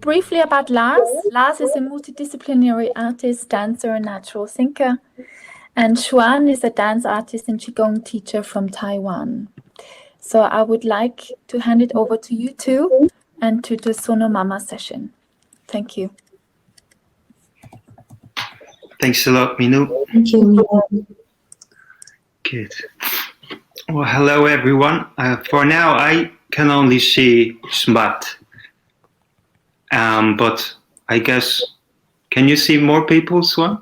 briefly about Lars. Lars is a multidisciplinary artist, dancer, and natural thinker. And Hsuan is a dance artist and Qigong teacher from Taiwan. So I would like to hand it over to you two and to the Sonomama session. Thank you. Thanks a lot, Minu. Thank you, Minu. Good. Well, hello, everyone. For now, I can only see Smbat. But I guess, can you see more people, Swan?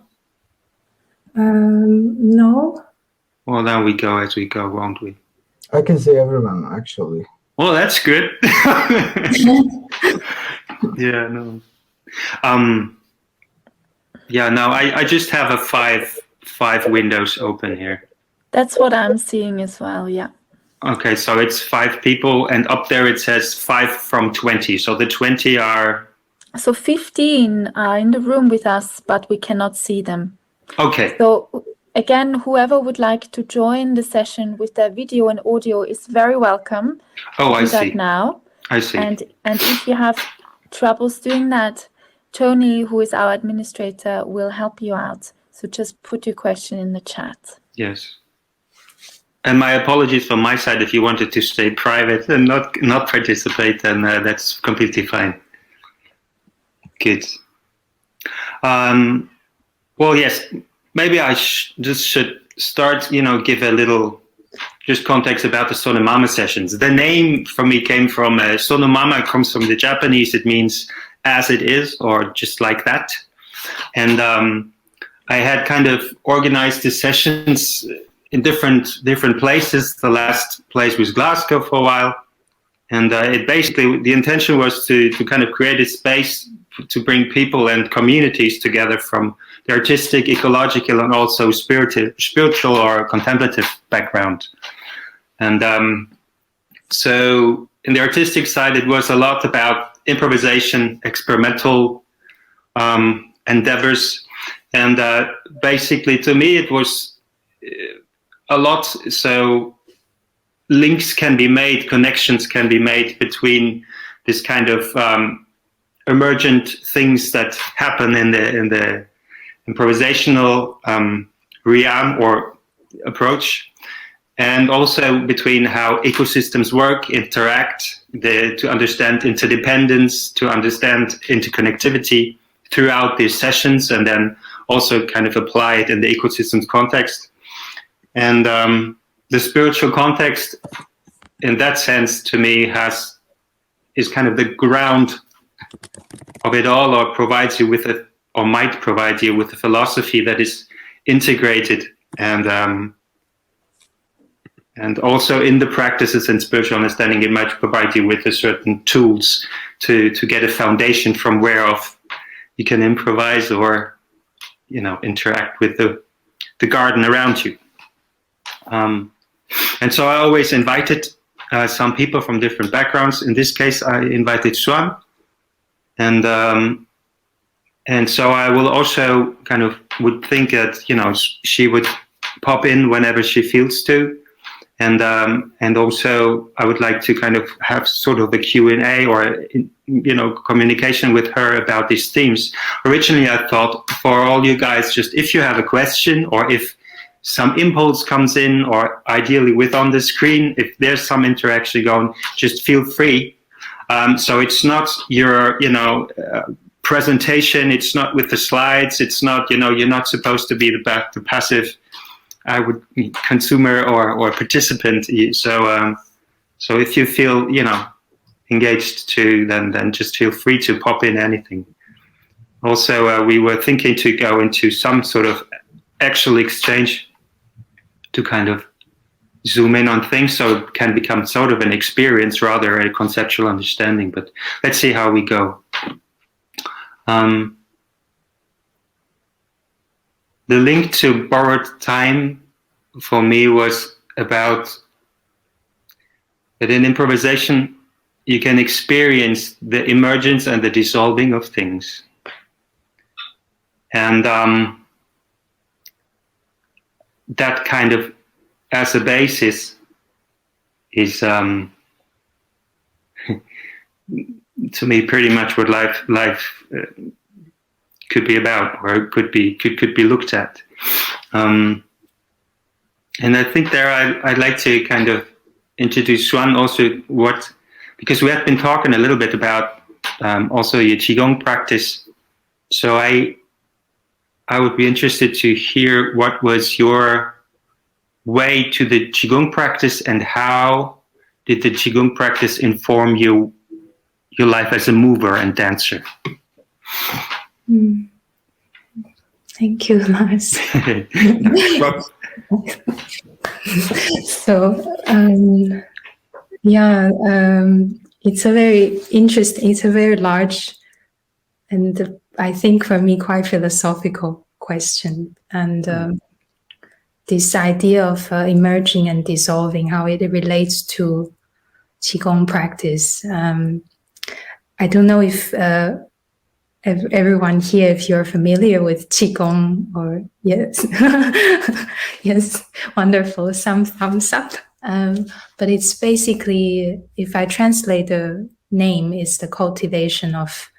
No. Well, then we go as we go, won't we? I can see everyone, actually. Well, that's good. Yeah, no. Yeah, no, I just have a five windows open here. That's what I'm seeing as well, yeah. Okay, so it's 5 people, and up there it says 5 from 20. So the 20 are... So 15 are in the room with us, but we cannot see them. Okay. So again, whoever would like to join the session with their video and audio is very welcome. Oh, I see. Do that now. I see. And if you have troubles doing that, Tony, who is our administrator, will help you out. So just put your question in the chat. Yes. And my apologies from my side if you wanted to stay private and not participate, then that's completely fine. Good. Well, yes, maybe I just should start, give a little just context about the Sonomama sessions. The name for me came from Sonomama, comes from the Japanese. It means as it is, or just like that. And I had kind of organized the sessions in different places. The last place was Glasgow for a while. And it basically, the intention was to kind of create a space to bring people and communities together from the artistic, ecological, and also spiritual or contemplative background. And so in the artistic side, it was a lot about improvisation, experimental endeavors. And basically, to me, it was a lot. So links can be made, connections can be made between this kind of emergent things that happen in the improvisational realm or approach, and also between how ecosystems work, interact, to understand interdependence, to understand interconnectivity throughout these sessions, and then also kind of apply it in the ecosystem's context. And the spiritual context, in that sense, to me, is kind of the ground of it all, or provides you with or might provide you with a philosophy that is integrated and also in the practices and spiritual understanding, it might provide you with a certain tools to get a foundation from whereof you can improvise or interact with the garden around you. And so I always invited some people from different backgrounds. In this case, I invited Hsuan. And so I will also kind of would think that, she would pop in whenever she feels to. And also I would like to kind of have sort of a Q&A or, communication with her about these themes. Originally, I thought for all you guys, just if you have a question or if some impulse comes in, or ideally with on the screen, if there's some interaction going, just feel free. So it's not your, presentation. It's not with the slides. It's not, you're not supposed to be the passive, consumer or participant. So if you feel, engaged to, then just feel free to pop in anything. Also, we were thinking to go into some sort of actual exchange to kind of zoom in on things, so it can become sort of an experience rather a conceptual understanding. But let's see how we go. The link to borrowed time for me was about that in improvisation you can experience the emergence and the dissolving of things. And that kind of, as a basis, is to me pretty much what life could be about, or could be looked at. And I think there I'd like to kind of introduce Hsuan also, because we have been talking a little bit about also your Qigong practice. So I would be interested to hear what was your way to the Qigong practice, and how did the Qigong practice inform your life as a mover and dancer? Thank you, Lars. So, it's a very interesting, it's a very large, and I think for me quite philosophical question. And this idea of emerging and dissolving, how it relates to Qigong practice. I don't know if everyone here, if you're familiar with Qigong, or yes, yes, wonderful, some thumbs up. But it's basically, if I translate the name, it's the cultivation of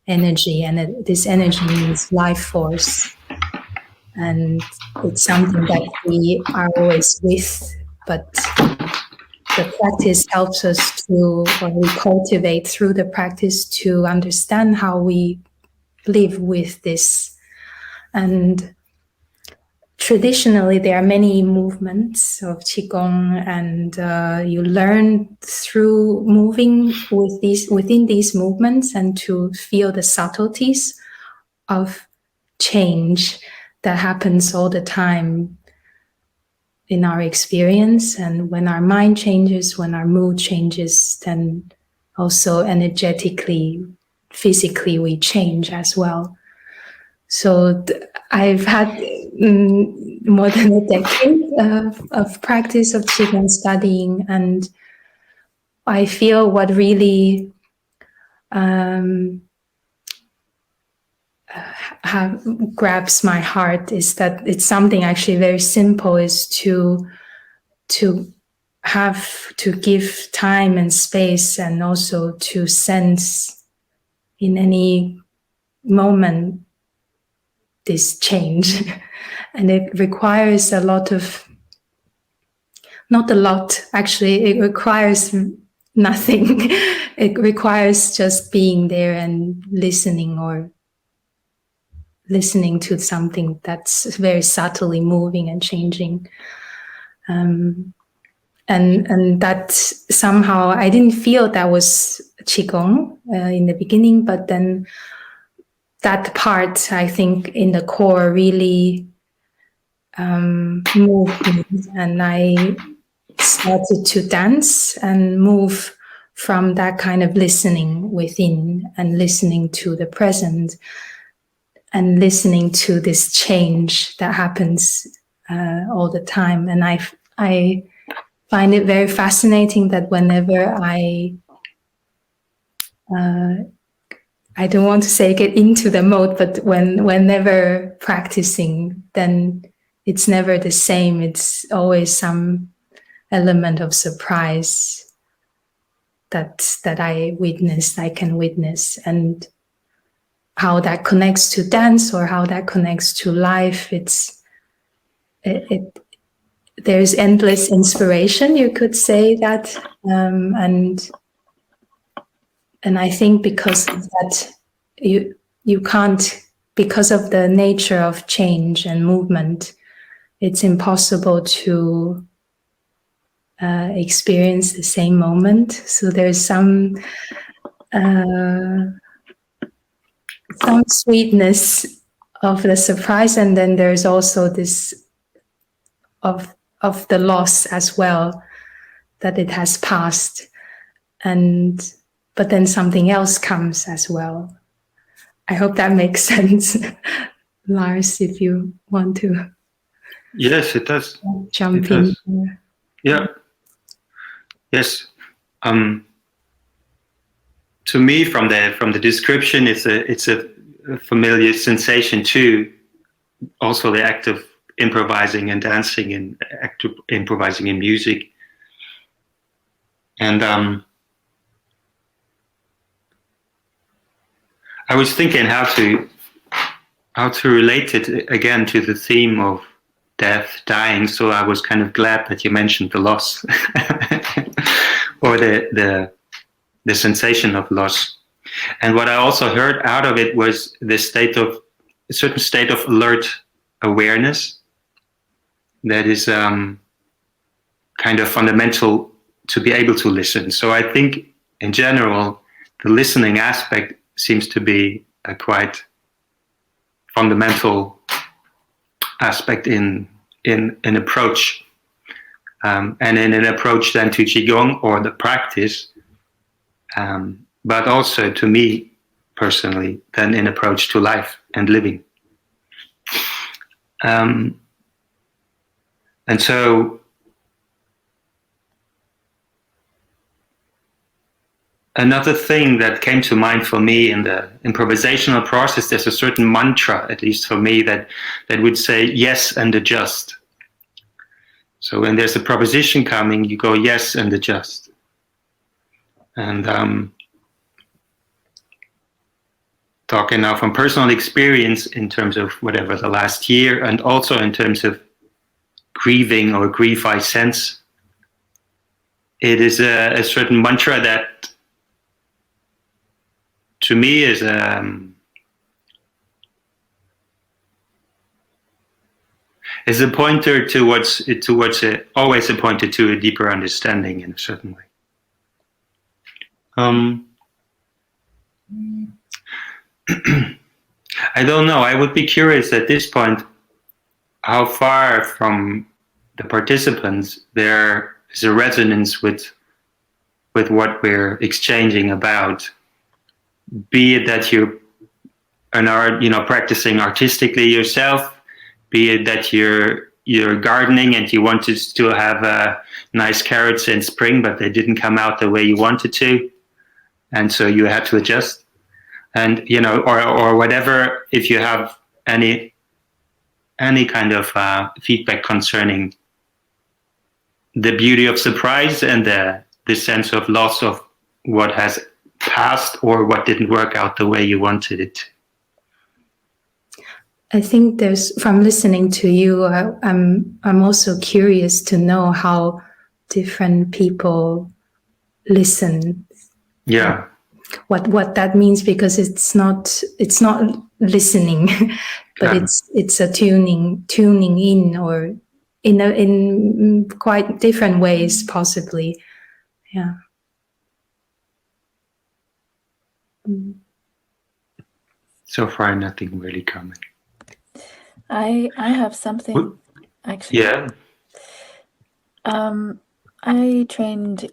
energy, and this energy means life force. And it's something that we are always with, but the practice helps us to, or we cultivate through the practice to understand how we live with this. And traditionally, there are many movements of Qigong, and you learn through moving within these movements, and to feel the subtleties of change that happens all the time in our experience. And when our mind changes, when our mood changes, then also energetically, physically, we change as well. So I've had more than a decade of practice of Qigong studying, and I feel what really grabs my heart is that it's something actually very simple, is to have to give time and space, and also to sense in any moment this change. And it requires a lot of, not a lot, actually, it requires nothing. It requires just being there and listening, or listening to something that's very subtly moving and changing. And that somehow, I didn't feel that was Qigong in the beginning, but then that part, I think, in the core really moved me, and I started to dance and move from that kind of listening within, and listening to the present, and listening to this change that happens all the time. And I find it very fascinating that whenever I don't want to say get into the mode, but whenever practicing, then it's never the same. It's always some element of surprise that I can witness, and how that connects to dance, or how that connects to life. There's endless inspiration, you could say that, and I think because of that, you can't, because of the nature of change and movement, it's impossible to experience the same moment. So there's some sweetness of the surprise, and then there's also this of the loss as well, that it has passed, but then something else comes as well. I hope that makes sense. Lars, if you want to. Yes, it does. Jump it in. Does. Yeah. Yes. To me, from the description, it's a familiar sensation too. Also, the act of improvising and dancing, and act of improvising in music. And I was thinking how to relate it again to the theme of death, dying. So I was kind of glad that you mentioned the loss, or the sensation of loss. And what I also heard out of it was a certain state of alert awareness that is kind of fundamental to be able to listen. So I think in general, the listening aspect seems to be a quite fundamental aspect in approach, and in an approach then to Qigong or the practice, but also to me personally, then in approach to life and living. And so another thing that came to mind for me in the improvisational process, there's a certain mantra, at least for me, that would say yes and adjust. So when there's a proposition coming, you go yes and adjust. And talking now from personal experience in terms of whatever the last year, and also in terms of grieving or grief I sense, it is a certain mantra that to me is a pointer towards always a pointer to a deeper understanding in a certain way. I don't know. I would be curious at this point how far from the participants there is a resonance with what we're exchanging about. Be it that you are practicing artistically yourself, be it that you're gardening and you wanted to have nice carrots in spring, but they didn't come out the way you wanted to, and so you had to adjust. And or whatever, if you have any kind of feedback concerning the beauty of surprise and the sense of loss of what has passed or what didn't work out the way you wanted it to. I think from listening to you, I'm also curious to know how different people listen. Yeah. What that means, because it's not listening, but it's a tuning in, or in quite different ways possibly. Yeah. So far, nothing really coming. I have something, actually. Yeah. I trained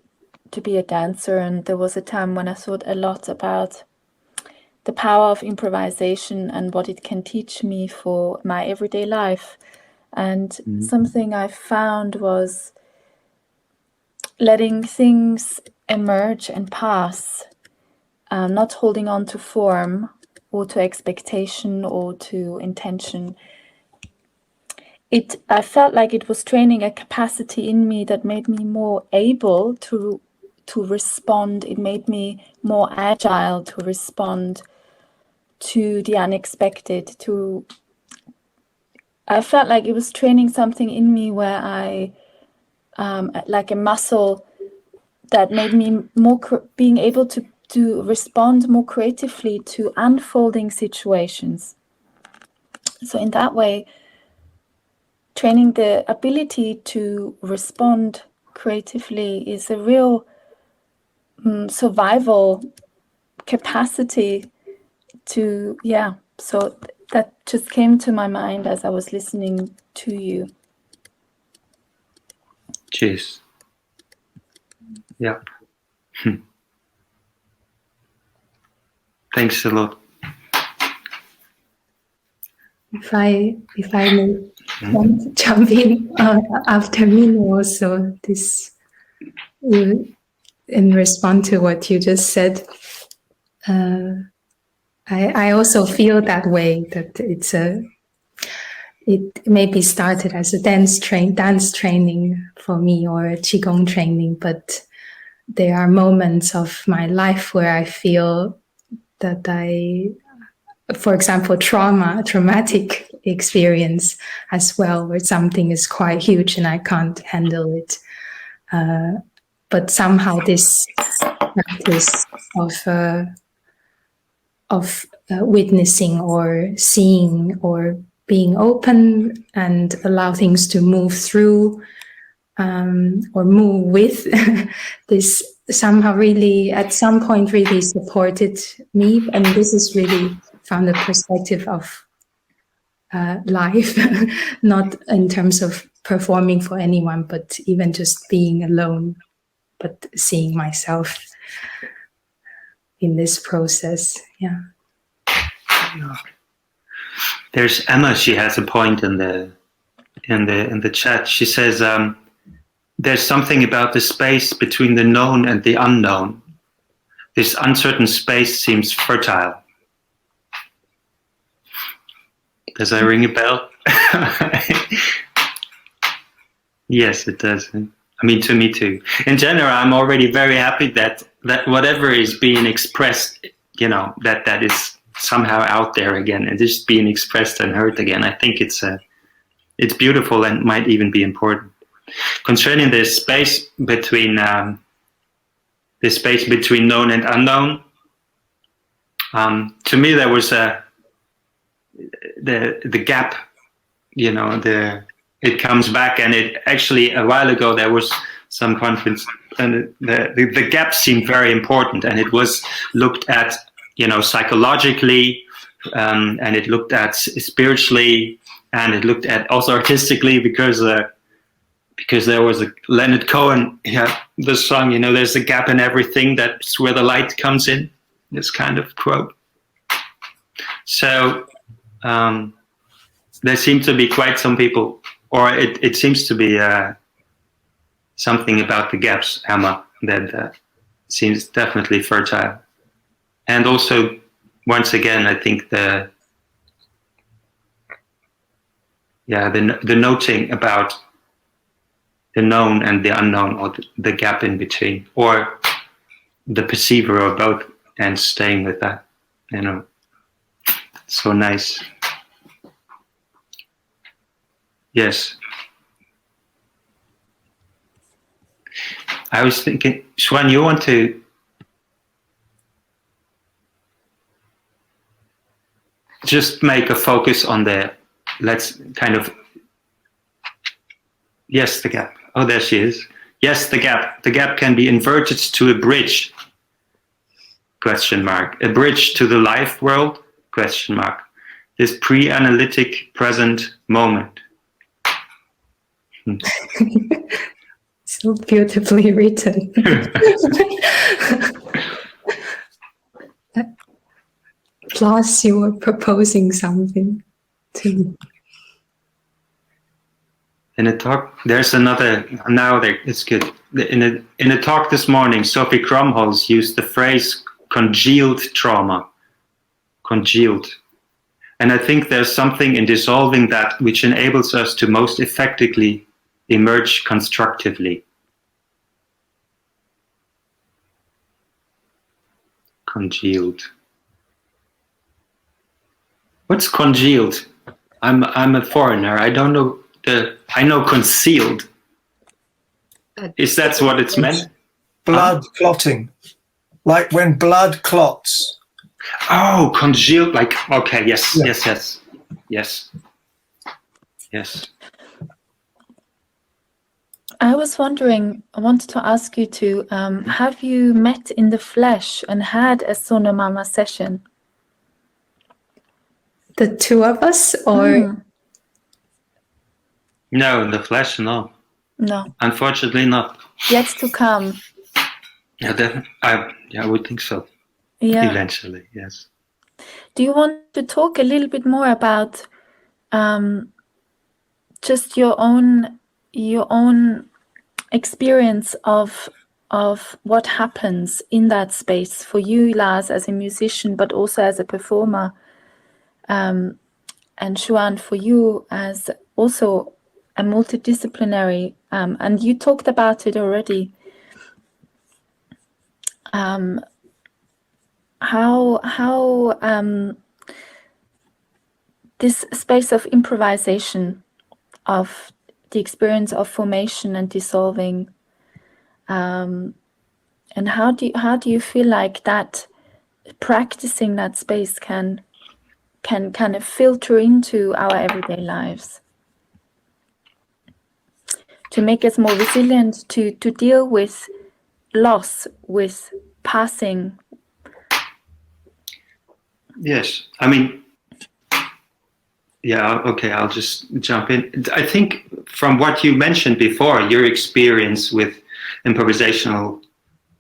to be a dancer, and there was a time when I thought a lot about the power of improvisation and what it can teach me for my everyday life. And something I found was letting things emerge and pass, not holding on to form or to expectation or to intention. I felt like it was training a capacity in me that made me more able to respond. It made me more agile to respond to the unexpected. I felt like it was training something in me where I, like a muscle that made me more being able to respond more creatively to unfolding situations. So in that way, training the ability to respond creatively is a real survival capacity to, so that just came to my mind as I was listening to you. Cheers. Yep. Thanks a lot. If I may want to jump in after me also, this in response to what you just said, I also feel that way, that it maybe started as a dance training for me, or a Qigong training, but there are moments of my life where I feel that I, for example, traumatic experience as well, where something is quite huge and I can't handle it. But somehow this practice of witnessing or seeing or being open and allow things to move through or move with this somehow really at some point really supported me, and this is really from the perspective of life, not in terms of performing for anyone, but even just being alone, but seeing myself in this process. Yeah. There's Emma. She has a point in the chat. She says there's something about the space between the known and the unknown. This uncertain space seems fertile. Does that ring a bell? Yes, it does. I mean, to me too. In general, I'm already very happy that whatever is being expressed, you know, that is somehow out there again and just being expressed and heard again. I think it's beautiful and might even be important. Concerning this space between known and unknown, to me there was the gap, you know, it comes back, and it actually a while ago there was some conference and the gap seemed very important, and it was looked at, you know, psychologically, and it looked at spiritually, and it looked at also artistically, because there was a Leonard Cohen, the song, you know, there's a gap in everything, that's where the light comes in, this kind of quote. So there seem to be quite some people, or it seems to be something about the gaps, Emma, that seems definitely fertile. And also, once again, I think the noting about the known and the unknown, or the gap in between, or the perceiver, or both, and staying with that, you know, so nice. Yes. I was thinking, Hsuan, you want to just make a focus on let's kind of, yes, the gap. Oh, there she is. Yes, the gap. The gap can be inverted to a bridge, question mark. A bridge to the life world, question mark. This pre-analytic present moment. So beautifully written. Lars, you were proposing something to me. In a talk, there's another, now it's good. In a talk this morning, Sophie Krumholz used the phrase congealed trauma. Congealed. And I think there's something in dissolving that which enables us to most effectively emerge constructively. Congealed. What's congealed? I'm a foreigner. I don't know. I know concealed. Is that what it's meant? Blood clotting, like when blood clots. Oh, congealed. Like, okay, yes, Yeah. yes. I was wondering, I wanted to ask you to, have you met in the flesh and had a Sonomama session? The two of us, or No, in the flesh, no. No, Unfortunately, not. yet to come. Yeah, I would think so. Yeah. Eventually, yes. Do you want to talk a little bit more about just your own experience of what happens in that space for you, Lars, as a musician, but also as a performer, and Hsuan, for you as also a multidisciplinary, and you talked about it already. how this space of improvisation, of the experience of formation and dissolving, and how do you feel like that practicing that space can kind of filter into our everyday lives to make us more resilient to deal with loss, with passing? Yes, I mean, yeah, okay, I'll just jump in. I think from what you mentioned before, your experience with improvisational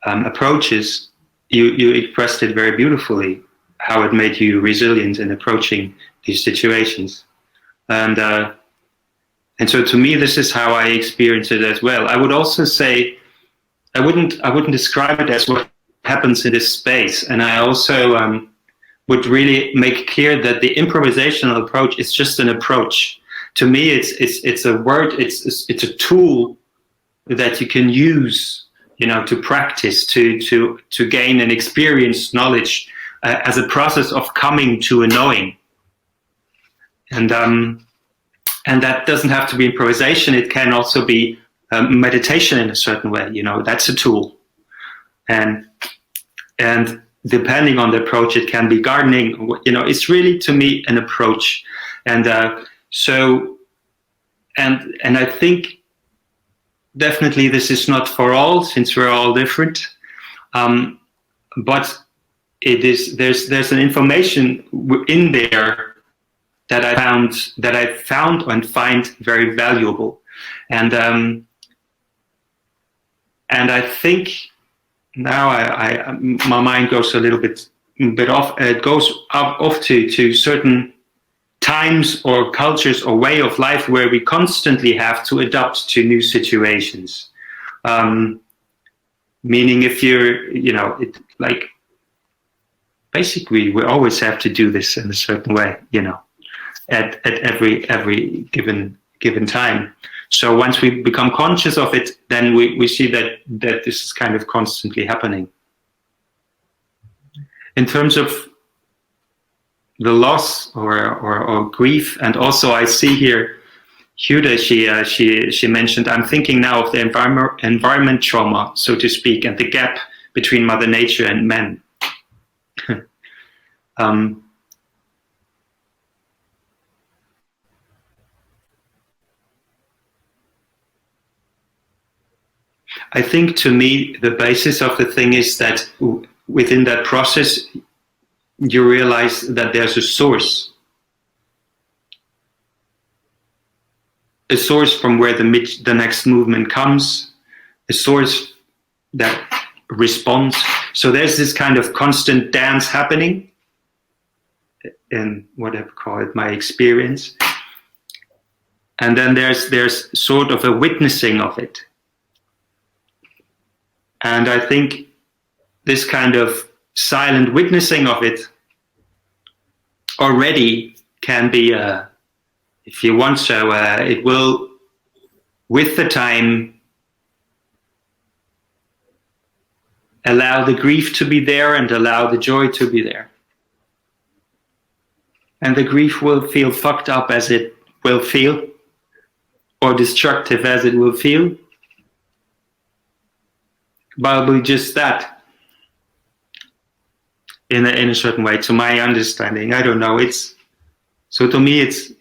approaches, you expressed it very beautifully, how it made you resilient in approaching these situations. And so to me, this is how I experience it as well. I would also say, I wouldn't describe it as what happens in this space. And I also would really make clear that the improvisational approach is just an approach. To me, it's a word, it's a tool that you can use, to practice, to gain and experience knowledge as a process of coming to a knowing. And that doesn't have to be improvisation. It can also be meditation in a certain way. That's a tool. And depending on the approach, it can be gardening. It's really, to me, an approach. And so I think definitely this is not for all, since we're all different. But it is. There's an information in there that I found and find very valuable, and I think now my mind goes a little bit off. It goes off to certain times or cultures or way of life where we constantly have to adapt to new situations. Meaning, if you're, basically we always have to do this in a certain way, at every given time. So once we become conscious of it, then we see that this is kind of constantly happening. In terms of the loss or grief, and also I see here Huda, she mentioned, I'm thinking now of the environment trauma, so to speak, and the gap between Mother Nature and men. I think, to me, the basis of the thing is that within that process, you realize that there's a source from where the next movement comes, a source that responds. So there's this kind of constant dance happening in whatever call it, my experience. And then there's sort of a witnessing of it. And I think this kind of silent witnessing of it already can be, if you want so, it will, with the time, allow the grief to be there and allow the joy to be there. And the grief will feel fucked up as it will feel, or destructive as it will feel. Probably just that, in a certain way, to my understanding. I don't know. So to me, it's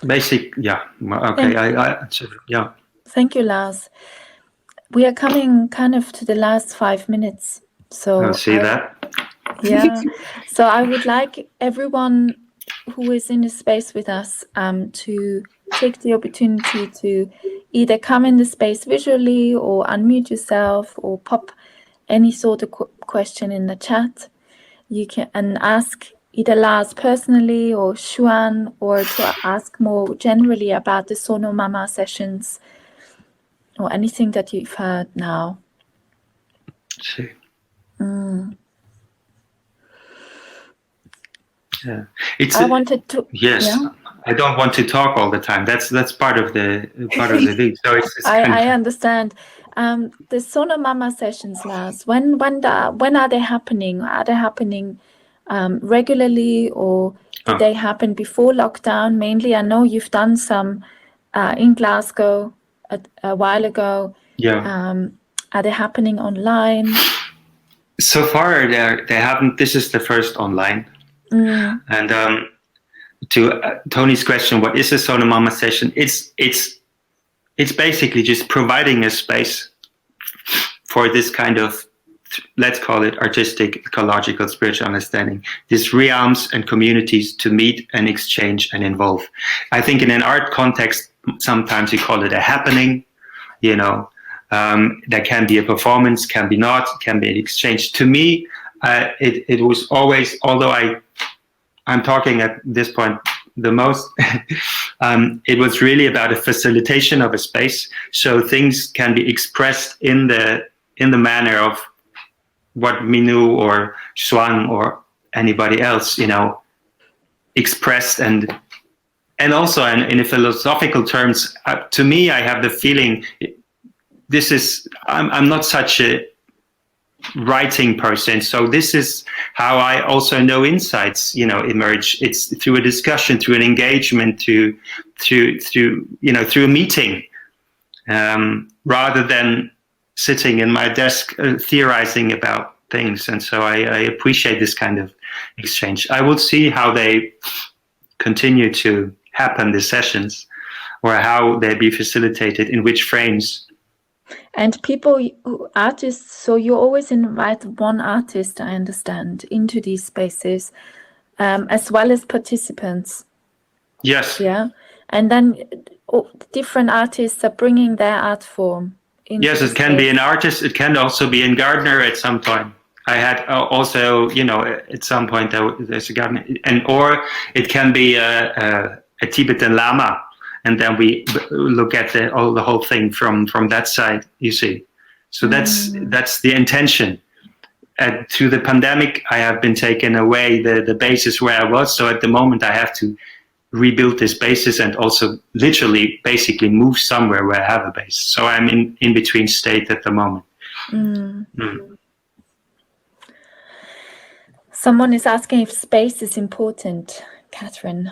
basic. Yeah. Okay. Yeah. Thank you, Lars. We are coming kind of to the last 5 minutes. So I'll see that. Yeah. So I would like everyone who is in the space with us to take the opportunity to either come in the space visually or unmute yourself or pop any sort of question in the chat. You can ask either Lars personally or Hsuan, or to ask more generally about the Sonomama sessions or anything that you've heard now. See. Yeah. I wanted to. Yes. Yeah. I don't want to talk all the time. That's part of the thing. So it's I understand. The Sonomama sessions, Lars, when are they happening? Are they happening regularly, or did they happen before lockdown? Mainly, I know you've done some in Glasgow a while ago. Yeah. Are they happening online? So far, they haven't. This is the first online. And to Tony's question, what is a Sonomama session? It's basically just providing a space for this kind of, let's call it artistic, ecological, spiritual understanding, these realms and communities to meet and exchange and involve. I think in an art context, sometimes you call it a happening, you know, that can be a performance, can be not, can be an exchange. To me, it was always, although I'm talking at this point the most, it was really about a facilitation of a space, so things can be expressed in the manner of what Minu or Hsuan or anybody else, you know, expressed, and also in a philosophical terms, to me, I have the feeling this is, I'm not such a writing person, so this is how I also know insights, you know, emerge. It's through a discussion, through an engagement, through you know, through a meeting, rather than sitting in my desk theorizing about things. And so I appreciate this kind of exchange. I will see how they continue to happen, the sessions, or how they be facilitated, in which frames. And people, artists, so you always invite one artist, I understand, into these spaces, as well as participants. Yes. Yeah. And then different artists are bringing their art form. Yes, it can be an artist. It can also be a gardener at some point. I had also, you know, at some point there's a gardener, or it can be a Tibetan Lama. And then we look at the whole thing from that side, you see. So that's the intention. Through the pandemic, I have been taken away the basis where I was. So at the moment, I have to rebuild this basis and also literally basically move somewhere where I have a base. So I'm in between state at the moment. Someone is asking if space is important, Catherine.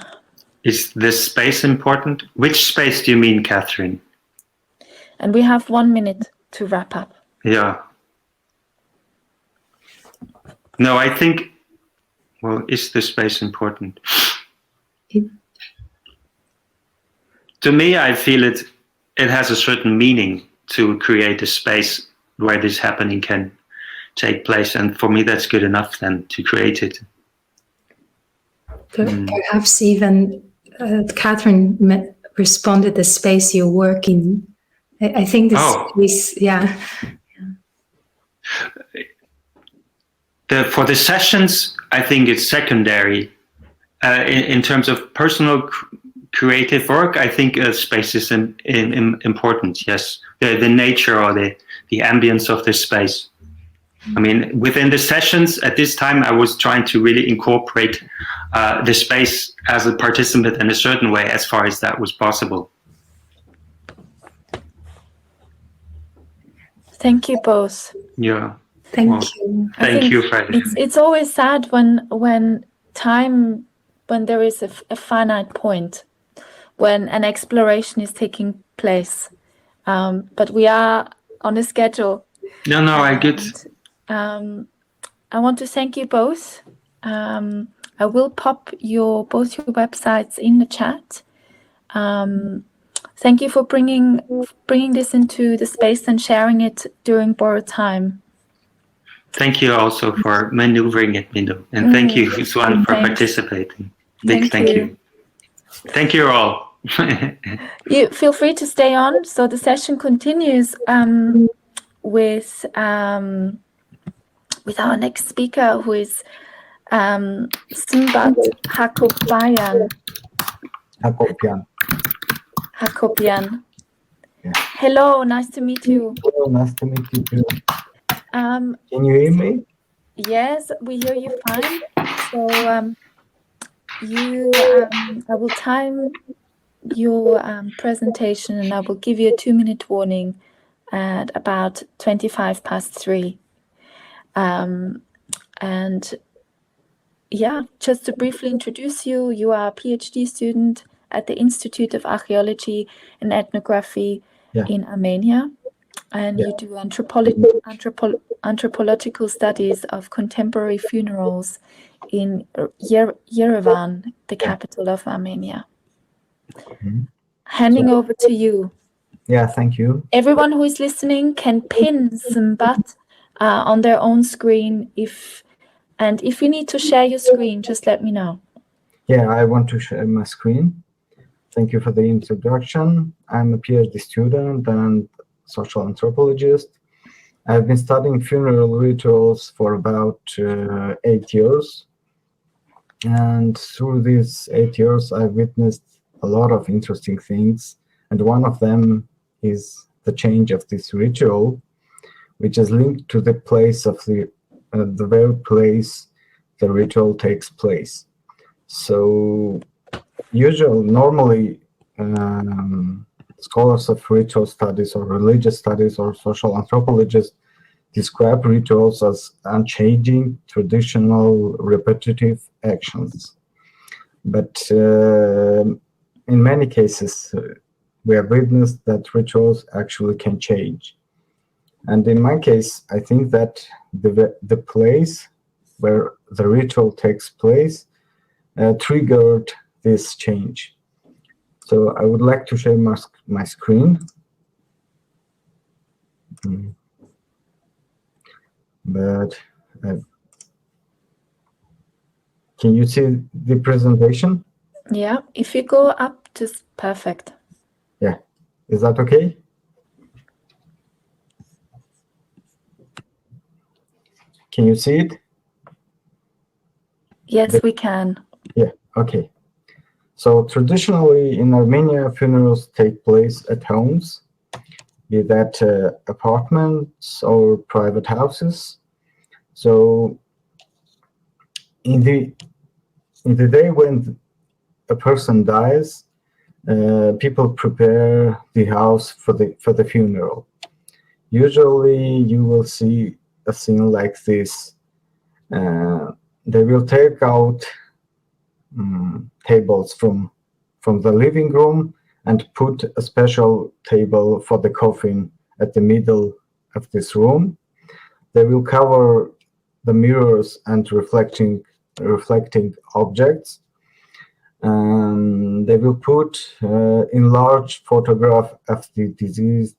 Is this space important? Which space do you mean, Catherine? And we have 1 minute to wrap up. Yeah. No, I think, well, is the space important? To me, I feel it has a certain meaning to create a space where this happening can take place. And for me, that's good enough then to create it. Perhaps even Catherine responded the space you work in. I think the space, yeah. For the sessions, I think it's secondary. In terms of personal creative work, I think space is important, yes. The nature or the ambience of the space. I mean, within the sessions at this time, I was trying to really incorporate the space as a participant in a certain way, as far as that was possible. Thank you both. Yeah. Thank you. Thank you, Freddie. It's always sad when there is a finite point, when an exploration is taking place. But we are on a schedule. No, I get. I want to thank you both. I will pop both your websites in the chat. Thank you for bringing this into the space and sharing it during borrowed time. Thank you also for maneuvering it, Minu. And thank you, Hsuan, for participating. Big thank you. Thank you all. You feel free to stay on. So the session continues with our next speaker, who is Smbat Hakobyan. Hakobyan. Yeah. Hello, nice to meet you. Hello, nice to meet you too. Can you hear me? Yes, we hear you fine. So I will time your presentation, and I will give you a 2-minute warning at about 3:25. And yeah, just to briefly introduce you, you are a PhD student at the Institute of Archaeology and Ethnography in Armenia, and you do anthropological studies of contemporary funerals in Yerevan, the capital of Armenia. Handing over to you. Yeah, thank you. Everyone who is listening can pin Smbat on their own screen. If you need to share your screen, just let me know. Yeah, I want to share my screen. Thank you for the introduction. I'm a PhD student and social anthropologist. I've been studying funeral rituals for about 8 years. And through these 8 years, I've witnessed a lot of interesting things. And one of them is the change of this ritual, which is linked to the place of the very place the ritual takes place. So normally, scholars of ritual studies or religious studies or social anthropologists describe rituals as unchanging, traditional, repetitive actions. But in many cases, we have witnessed that rituals actually can change. And in my case, I think that the place where the ritual takes place triggered this change. So I would like to share my screen. But can you see the presentation? Yeah, if you go up, just perfect. Yeah, is that okay? Can you see it? Yes, we can. Yeah, okay. So traditionally in Armenia, funerals take place at homes, be that apartments or private houses. So in the day when a person dies, people prepare the house for the funeral. Usually, you will see a scene like this. They will take out tables from the living room and put a special table for the coffin at the middle of this room. They will cover the mirrors and reflecting objects. They will put enlarged photograph of the deceased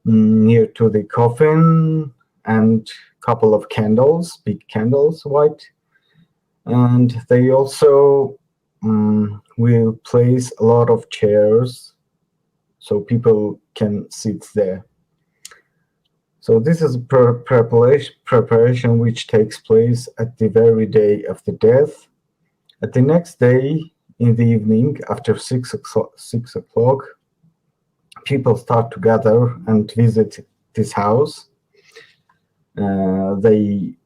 near to the coffin and couple of candles, big candles, white. And they also will place a lot of chairs so people can sit there. So this is preparation which takes place at the very day of the death. At the next day, in the evening, after 6 o'clock, people start to gather and visit this house. They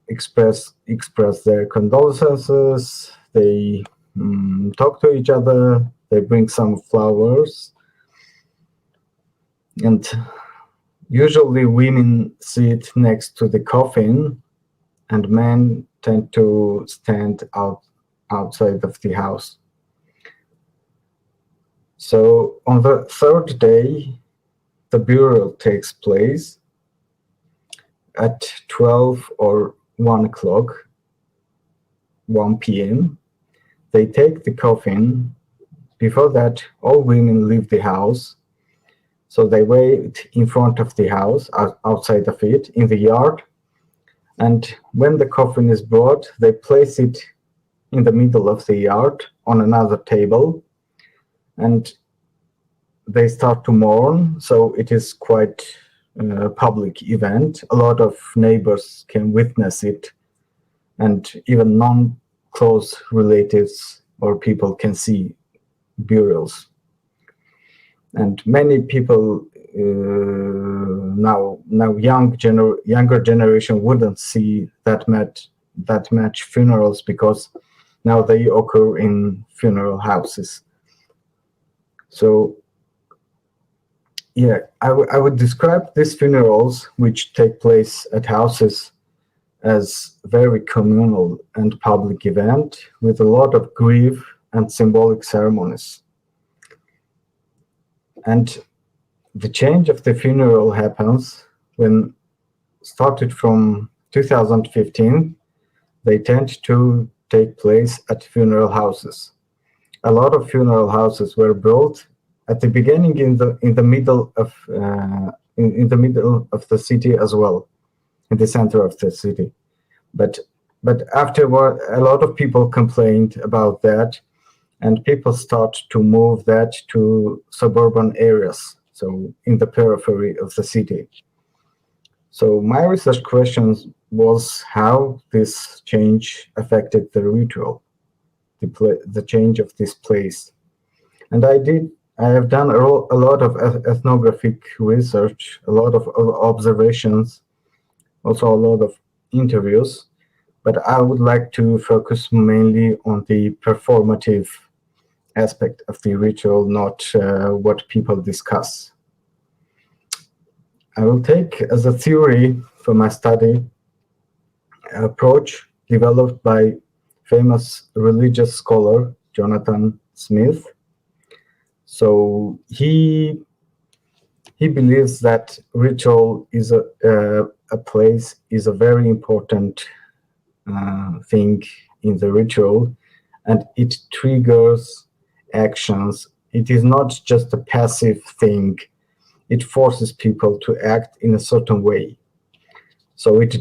express their condolences. They talk to each other. They bring some flowers, and usually women sit next to the coffin, and men tend to stand outside of the house. So on the third day, the burial takes place at 12 or 1 o'clock, 1 p.m. They take the coffin. Before that, all women leave the house. So they wait in front of the house, outside of it, in the yard. And when the coffin is brought, they place it in the middle of the yard on another table. And they start to mourn. So it is quite a public event. A lot of neighbors can witness it. And even non-close relatives or people can see burials. And many people now younger generation wouldn't see that much funerals because now they occur in funeral houses. So yeah, I would describe these funerals, which take place at houses, as very communal and public event with a lot of grief and symbolic ceremonies. And the change of the funeral happens when, started from 2015, they tend to take place at funeral houses. A lot of funeral houses were built at the beginning in the middle of in the middle of the city as well, in the center of the city. But afterward, a lot of people complained about that, and people start to move that to suburban areas, so in the periphery of the city. So my research question was how this change affected the ritual, the change of this place. And I have done a lot of ethnographic research, a lot of observations, also a lot of interviews, but I would like to focus mainly on the performative aspect of the ritual, not what people discuss. I will take as a theory for my study an approach developed by famous religious scholar Jonathan Smith. So he believes that ritual is a place is a very important thing in the ritual, and it triggers actions. It is not just a passive thing. It forces people to act in a certain way. So it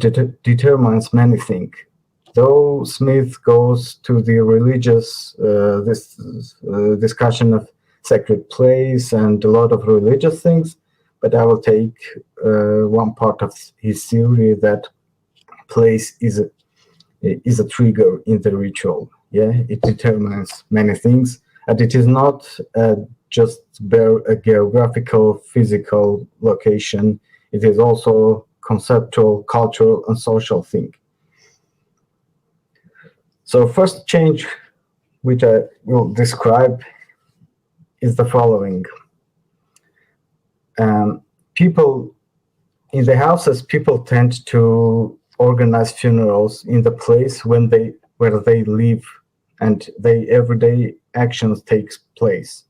determines many things. Though Smith goes to the religious discussion of sacred place and a lot of religious things, but I will take one part of his theory that place is a trigger in the ritual. Yeah, it determines many things, and it is not just a geographical, physical location. It is also conceptual, cultural, and social thing. So first change, which I will describe, is the following. People in the houses, people tend to organize funerals in the place where they live and their everyday actions takes place.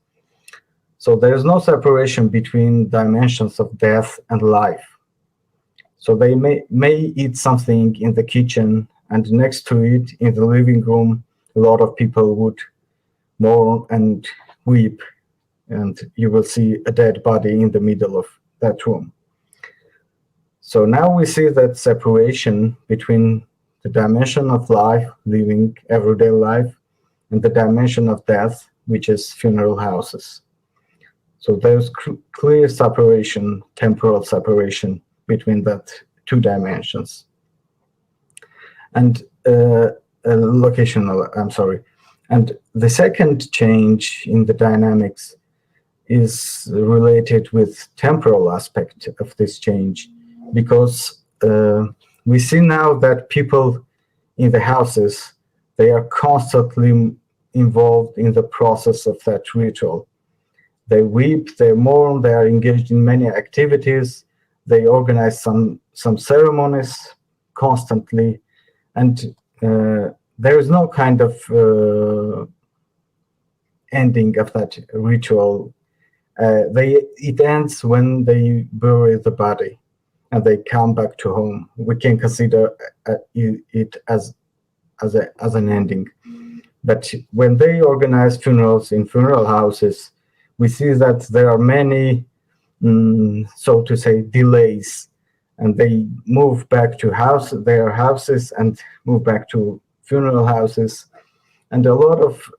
So there is no separation between dimensions of death and life. So they may eat something in the kitchen, and next to it in the living room, a lot of people would mourn and weep, and you will see a dead body in the middle of that room. So now we see that separation between the dimension of life, living everyday life, and the dimension of death, which is funeral houses. So there's clear separation, temporal separation between that two dimensions. And locational, I'm sorry. And the second change in the dynamics is related with temporal aspect of this change, because we see now that people in the houses, they are constantly involved in the process of that ritual. They weep, they mourn, they are engaged in many activities, they organize some ceremonies constantly, and there is no kind of ending of that ritual. It ends when they bury the body and they come back to home. We can consider it as an ending. But when they organize funerals in funeral houses, we see that there are many, so to say, delays, and they move back to their houses and move back to funeral houses. And a lot of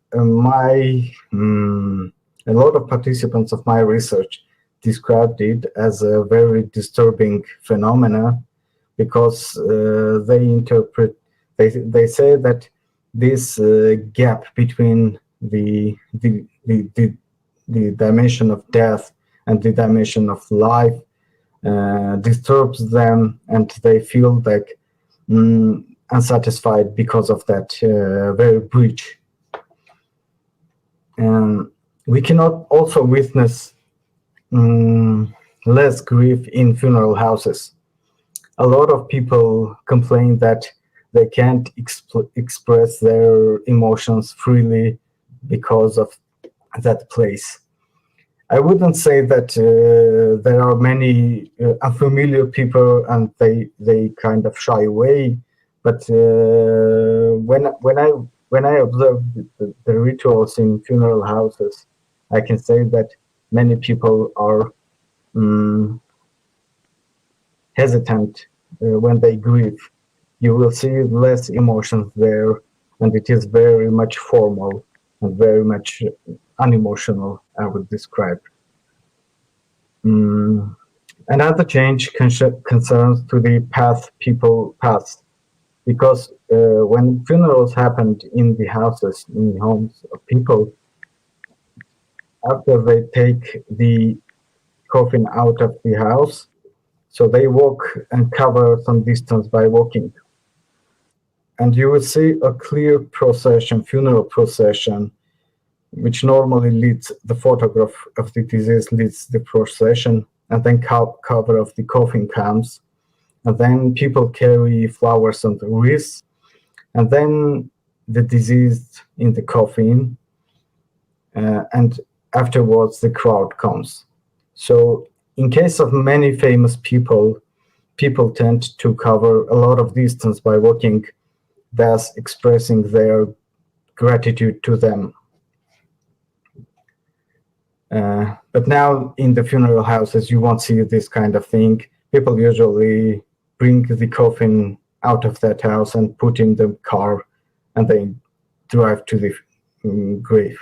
participants of my research described it as a very disturbing phenomena, because they say that this gap between the dimension of death and the dimension of life disturbs them, and they feel like unsatisfied because of that very breach. We cannot also witness less grief in funeral houses. A lot of people complain that they can't express their emotions freely because of that place. I wouldn't say that there are many unfamiliar people and they kind of shy away, but when I observe the rituals in funeral houses, I can say that many people are hesitant when they grieve. You will see less emotions there, and it is very much formal and very much unemotional, I would describe. Another change concerns to the path people pass, because when funerals happened in the houses, in the homes of people, after they take the coffin out of the house, so they walk and cover some distance by walking. And you will see a clear procession, funeral procession, which normally leads, the photograph of the deceased leads the procession, and then cover of the coffin comes, and then people carry flowers and wreaths, and then the deceased in the coffin, and afterwards the crowd comes. So in case of many famous people, people tend to cover a lot of distance by walking, thus expressing their gratitude to them. But now in the funeral houses, you won't see this kind of thing. People usually bring the coffin out of that house and put in the car, and they drive to the grave,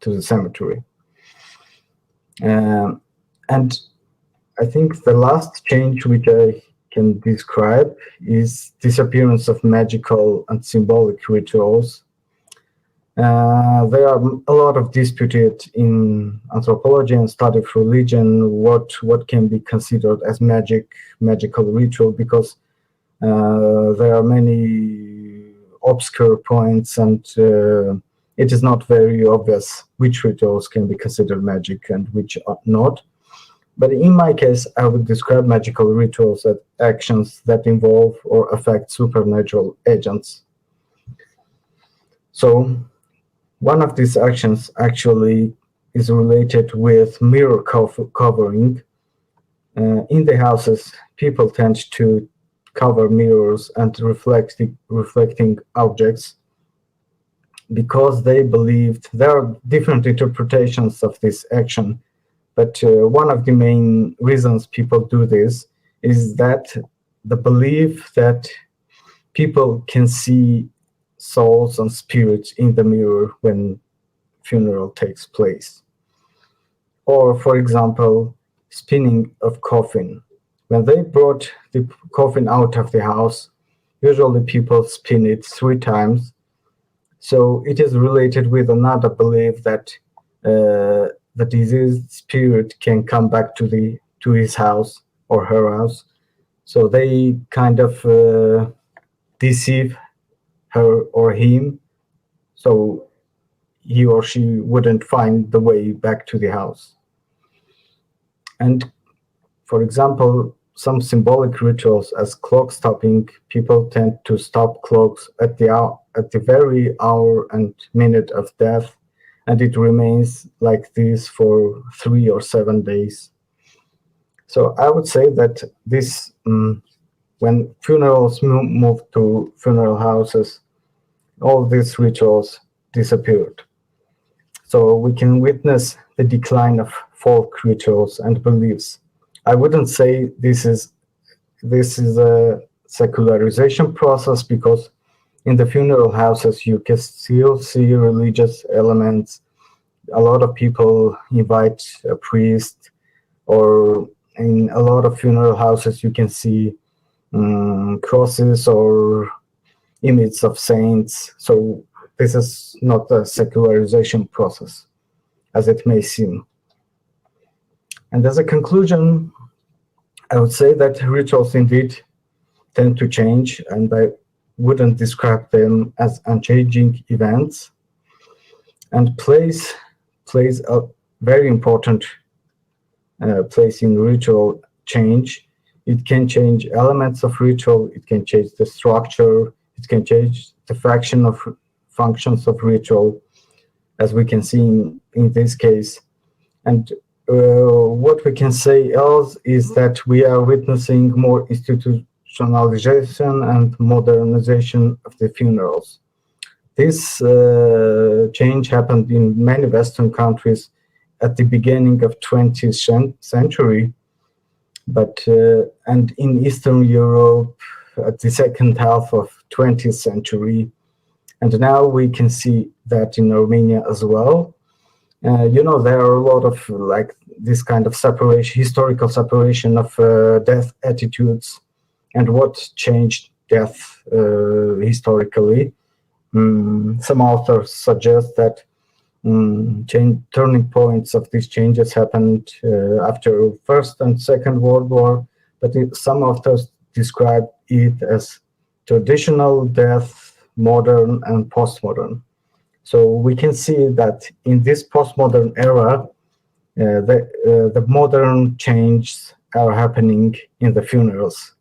to the cemetery. And I think the last change which I can describe is disappearance of magical and symbolic rituals. There are a lot of disputed in anthropology and study of religion what can be considered as magical ritual, because there are many obscure points, and it is not very obvious which rituals can be considered magic and which are not. But in my case, I would describe magical rituals as actions that involve or affect supernatural agents. So one of these actions actually is related with mirror covering. In the houses, people tend to cover mirrors and reflecting objects because they believed there are different interpretations of this action. But one of the main reasons people do this is that the belief that people can see souls and spirits in the mirror when funeral takes place. Or, for example, spinning of coffin. When they brought the coffin out of the house, usually people spin it 3 times. So it is related with another belief that the deceased spirit can come back to his house or her house. So they kind of deceive her or him, so he or she wouldn't find the way back to the house. And for example, some symbolic rituals as clock stopping, people tend to stop clocks at the very hour and minute of death, and it remains like this for 3 or 7 days. So I would say that this, when funerals move to funeral houses, all these rituals disappeared. So we can witness the decline of folk rituals and beliefs. I wouldn't say this is a secularization process, because in the funeral houses you can still see religious elements. A lot of people invite a priest, or in a lot of funeral houses you can see crosses or images of saints. So this is not a secularization process, as it may seem. And as a conclusion, I would say that rituals indeed tend to change, and wouldn't describe them as unchanging events, and plays a very important place in ritual change. It can change elements of ritual, it can change the structure, it can change the fraction of functions of ritual, as we can see in this case. And what we can say else is that we are witnessing more institutionalization and modernization of the funerals. This change happened in many Western countries at the beginning of 20th century, but and in Eastern Europe at the second half of 20th century. And now we can see that in Armenia as well. You know, there are a lot of like this kind of separation, historical separation of death attitudes and what changed death historically. Some authors suggest that turning points of these changes happened after First and Second World War, but some authors describe it as traditional death, modern, and postmodern. So we can see that in this postmodern era, the modern changes are happening in the funerals,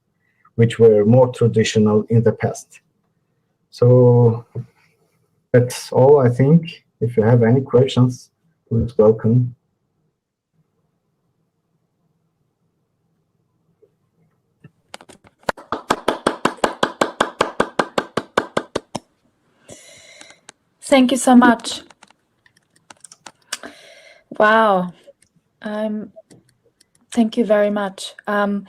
which were more traditional in the past. So that's all, I think. If you have any questions, please welcome. Thank you so much. Wow. Thank you very much. I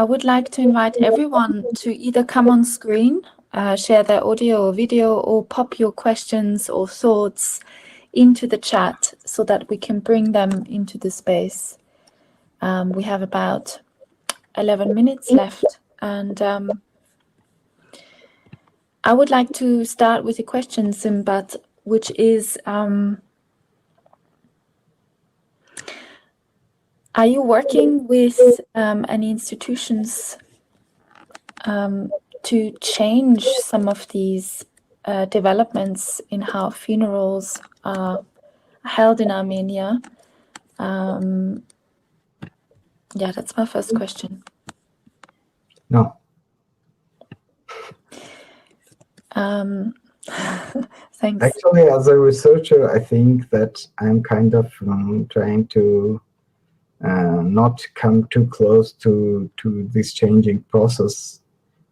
would like to invite everyone to either come on screen, share their audio or video, or pop your questions or thoughts into the chat so that we can bring them into the space. We have about 11 minutes left, and I would like to start with a question, Smbat, which is, are you working with any institutions to change some of these developments in how funerals are held in Armenia? Yeah, that's my first question. No. Thanks. Actually, as a researcher, I think that I'm kind of trying to not come too close to this changing process,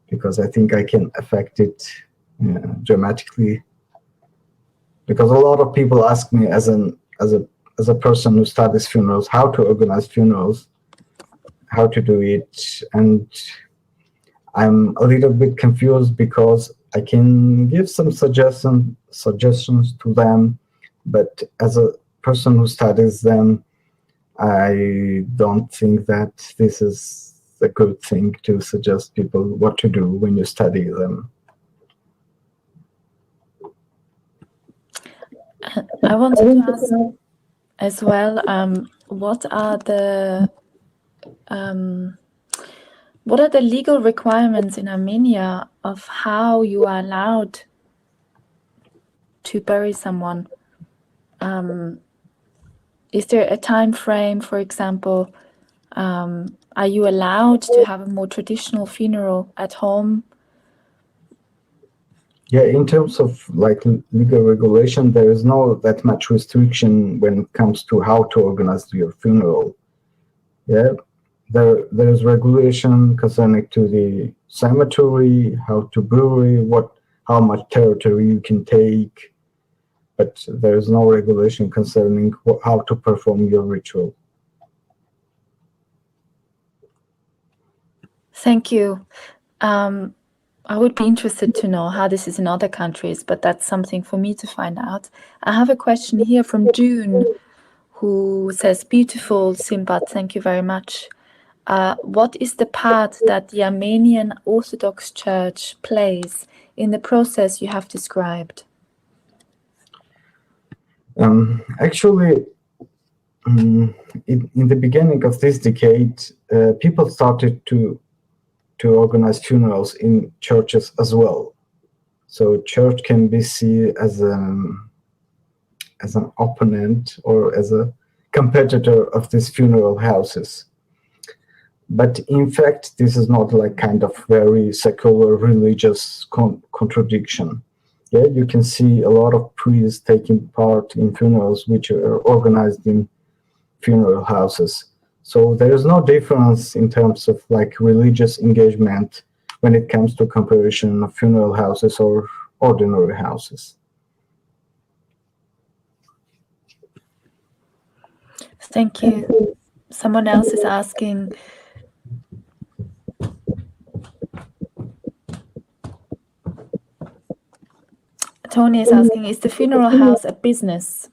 because I think I can affect it dramatically. Because a lot of people ask me as a person who studies funerals, how to organize funerals, how to do it, and I'm a little bit confused because I can give some suggestions to them, but as a person who studies them, I don't think that this is a good thing to suggest people what to do when you study them. I wanted to ask as well, what are the legal requirements in Armenia of how you are allowed to bury someone? Is there a time frame, for example? Are you allowed to have a more traditional funeral at home? Yeah, in terms of like legal regulation, there is no that much restriction when it comes to how to organize your funeral. Yeah, there is regulation concerning to the cemetery, how to bury, how much territory you can take, but there is no regulation concerning how to perform your ritual. Thank you. I would be interested to know how this is in other countries, but that's something for me to find out. I have a question here from June, who says, beautiful, Smbat, thank you very much. What is the part that the Armenian Orthodox Church plays in the process you have described? Actually, in the beginning of this decade, people started to to organize funerals in churches as well. So church can be seen as an opponent or as a competitor of these funeral houses. But in fact, this is not like kind of very secular religious contradiction. Yeah, you can see a lot of priests taking part in funerals which are organized in funeral houses. So there is no difference in terms of like religious engagement when it comes to comparison of funeral houses or ordinary houses. Thank you. Someone else is asking, Tony is asking, is the funeral house a business?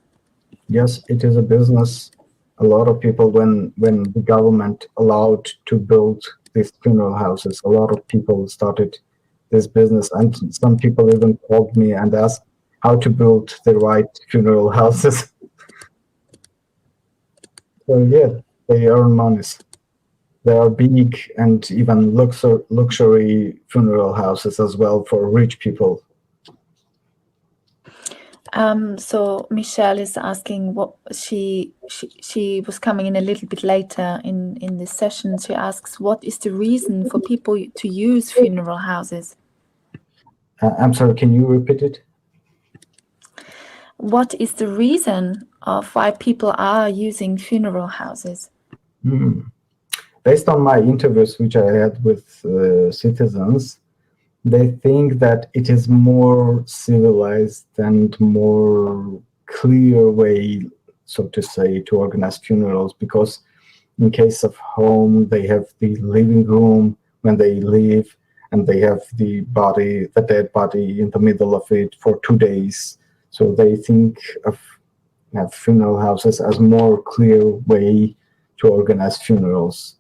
Yes, it is a business. A lot of people, when the government allowed to build these funeral houses, a lot of people started this business, and some people even called me and asked how to build the right funeral houses. So yeah, they earn monies. There are big and even luxury funeral houses as well for rich people. So Michelle is asking what she was coming in a little bit later in this session. She asks, what is the reason for people to use funeral houses? I'm sorry, can you repeat it? What is the reason of why people are using funeral houses? Based on my interviews which I had with citizens, they think that it is more civilized and more clear way, so to say, to organize funerals, because in case of home, they have the living room when they leave, and they have the dead body in the middle of it for 2 days. So they think of funeral houses as more clear way to organize funerals.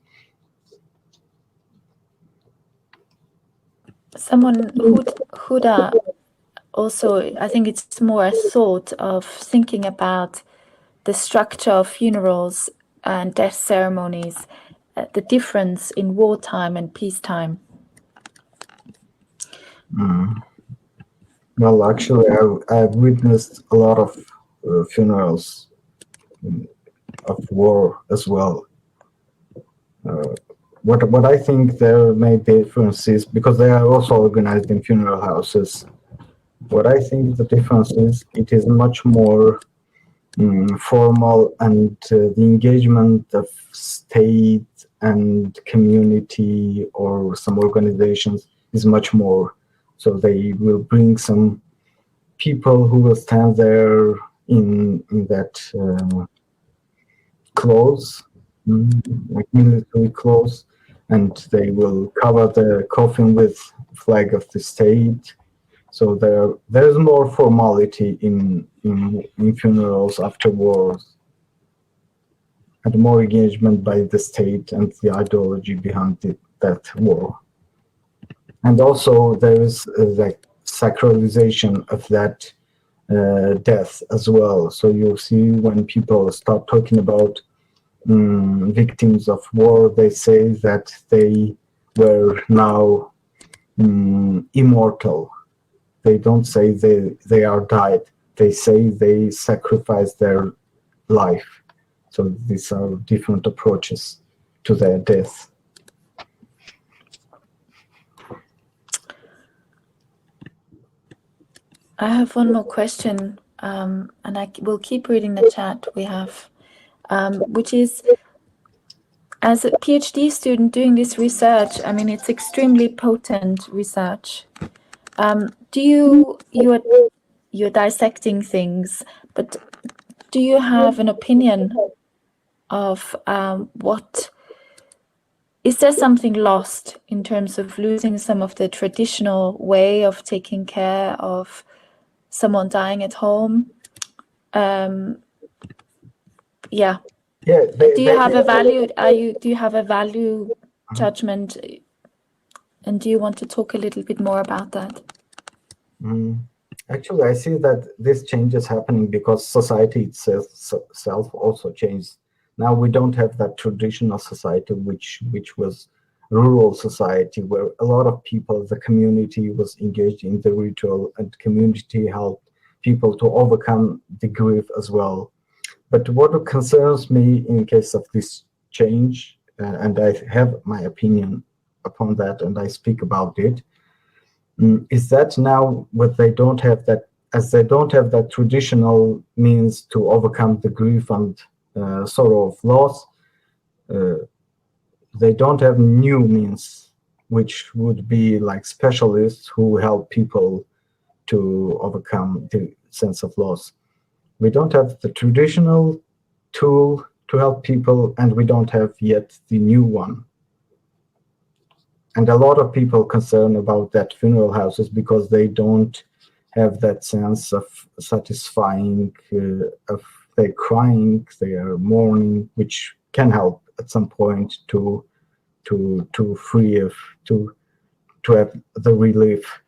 Someone, Huda, also, I think it's more a thought of thinking about the structure of funerals and death ceremonies, the difference in wartime and peacetime. Well, actually, I've witnessed a lot of funerals of war as well. What I think there may be differences, because they are also organized in funeral houses. What I think the difference is, it is much more formal, and the engagement of state and community or some organizations is much more. So they will bring some people who will stand there in that clothes, like military clothes, and they will cover the coffin with flag of the state. So there's more formality in funerals after wars, and more engagement by the state and the ideology behind that war. And also there is like sacralization of that death as well. So you'll see when people start talking about victims of war, they say that they were now immortal. They don't say they are died. They say they sacrificed their life. So these are different approaches to their death. I have one more question, and I will keep reading the chat we have, which is, as a PhD student doing this research, I mean, it's extremely potent research. You're dissecting things, but do you have an opinion of what, is there something lost in terms of losing some of the traditional way of taking care of someone dying at home? Yeah. Do you have a value? Do you have a value judgment? And do you want to talk a little bit more about that? Actually, I see that this change is happening because society itself also changed. Now we don't have that traditional society which was rural society where a lot of people, the community was engaged in the ritual, and community helped people to overcome the grief as well. But what concerns me in case of this change, and I have my opinion upon that, and I speak about it, is that now what they don't have that, as they don't have that traditional means to overcome the grief and sorrow of loss, they don't have new means, which would be like specialists who help people to overcome the sense of loss. We don't have the traditional tool to help people, and we don't have yet the new one. And a lot of people concerned about that funeral houses because they don't have that sense of satisfying, of they're crying, they are mourning, which can help at some point to free of, to have the relief.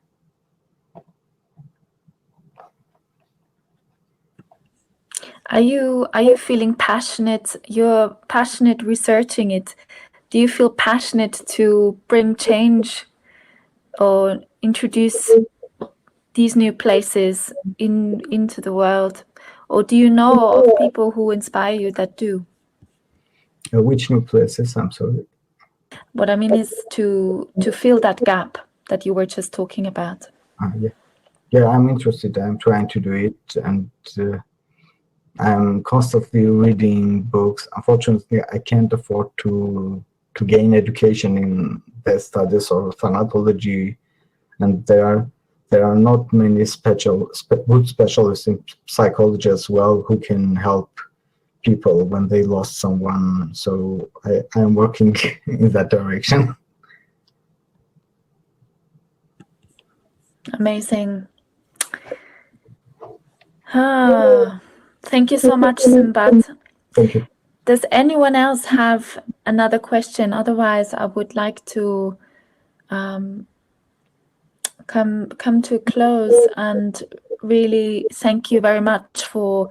Are you feeling passionate? You're passionate researching it. Do you feel passionate to bring change or introduce these new places into the world? Or do you know of people who inspire you that do? Which new places? I'm sorry. What I mean is to fill that gap that you were just talking about. Yeah, I'm interested. I'm trying to do it, and I'm constantly reading books. Unfortunately, I can't afford to gain education in their studies or thanatology, and there are not many good specialists in psychology as well who can help people when they lost someone. So I'm working in that direction. Amazing. Thank you so much, Smbat. Thank you. Does anyone else have another question? Otherwise, I would like to come to a close and really thank you very much for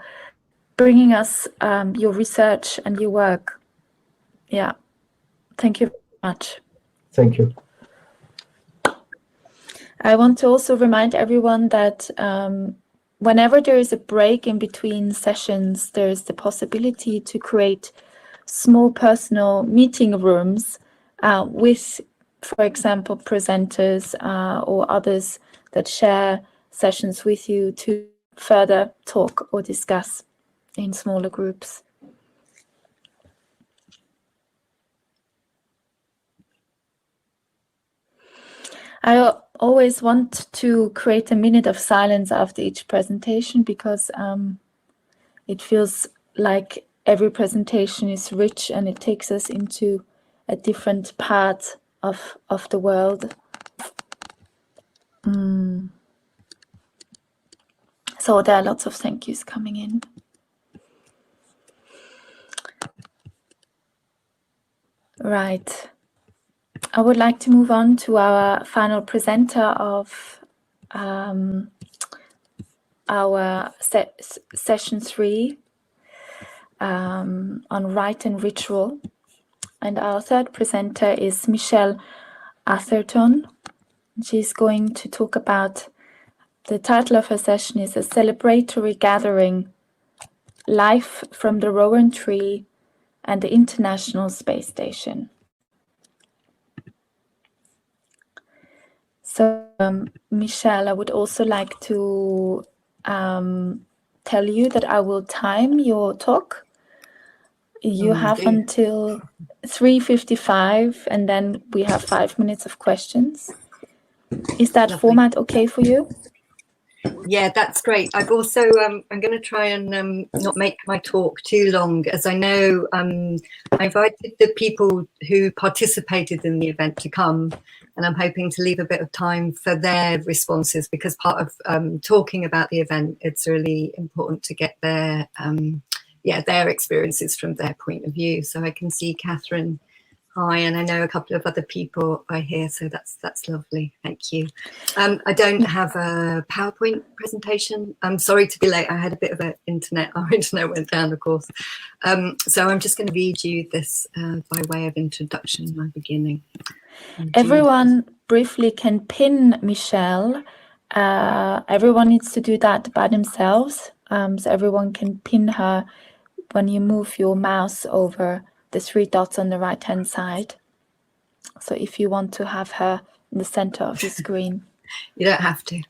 bringing us your research and your work. Yeah, thank you very much. Thank you. I want to also remind everyone that whenever there is a break in between sessions, there is the possibility to create small personal meeting rooms with, for example, presenters or others that share sessions with you to further talk or discuss in smaller groups. I always want to create a minute of silence after each presentation because it feels like every presentation is rich and it takes us into a different part of the world. So there are lots of thank yous coming in. Right. I would like to move on to our final presenter of our session 3 on Rite and Ritual. And our third presenter is Michelle Atherton. She's going to talk about, the title of her session is A Celebratory Gathering, Life from the Rowan Tree and the International Space Station. So, Michelle, I would also like to tell you that I will time your talk. You have until 3:55, and then we have 5 minutes of questions. Is that Lovely. format okay for you? Yeah, that's great. I've also, I'm going to try and not make my talk too long, as I know I invited the people who participated in the event to come, and I'm hoping to leave a bit of time for their responses, because part of talking about the event, it's really important to get their, their experiences from their point of view. So I can see Catherine. Hi, and I know a couple of other people are here, so that's lovely. Thank you. I don't have a PowerPoint presentation. I'm sorry to be late. I had a bit of our internet went down, of course. So I'm just going to read you this by way of introduction, my beginning. Indeed. Everyone briefly can pin Michelle. Everyone needs to do that by themselves. So everyone can pin her when you move your mouse over the 3 dots on the right-hand side. So if you want to have her in the center of your screen. You don't have to.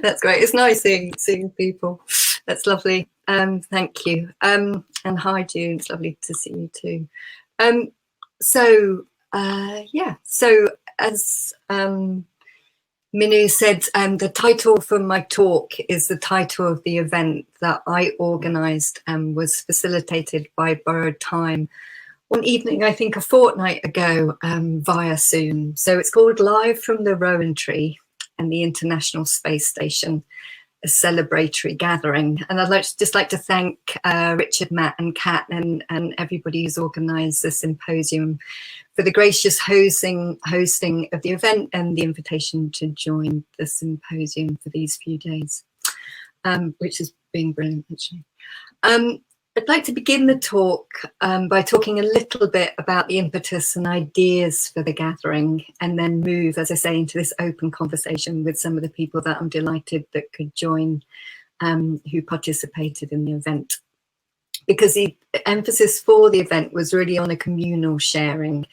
That's great. It's nice seeing people. That's lovely. Thank you. And hi, June. It's lovely to see you too. So as Minu said, the title for my talk is the title of the event that I organised and was facilitated by Borrowed Time one evening, I think a fortnight ago, via Zoom. So it's called Live from the Rowan Tree and the International Space Station, a celebratory gathering. And I'd just like to thank Richard, Matt and Kat and everybody who's organised the symposium for the gracious hosting of the event and the invitation to join the symposium for these few days, which has been brilliant, actually. I'd like to begin the talk by talking a little bit about the impetus and ideas for the gathering, and then move, as I say, into this open conversation with some of the people that I'm delighted that could join, who participated in the event. Because the emphasis for the event was really on a communal sharing,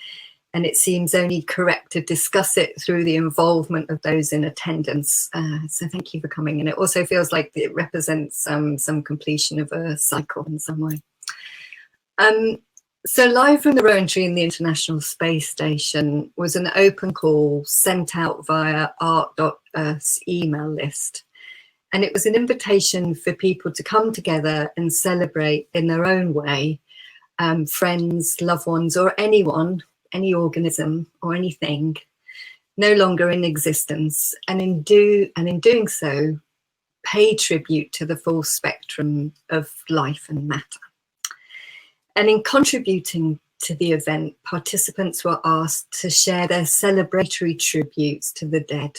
and it seems only correct to discuss it through the involvement of those in attendance. So thank you for coming. And it also feels like it represents some completion of a cycle in some way. So Live from the Rowan Tree in the International Space Station was an open call sent out via art.earth's email list. And it was an invitation for people to come together and celebrate in their own way, friends, loved ones, or anyone, any organism or anything no longer in existence, and in doing so, pay tribute to the full spectrum of life and matter. And in contributing to the event, participants were asked to share their celebratory tributes to the dead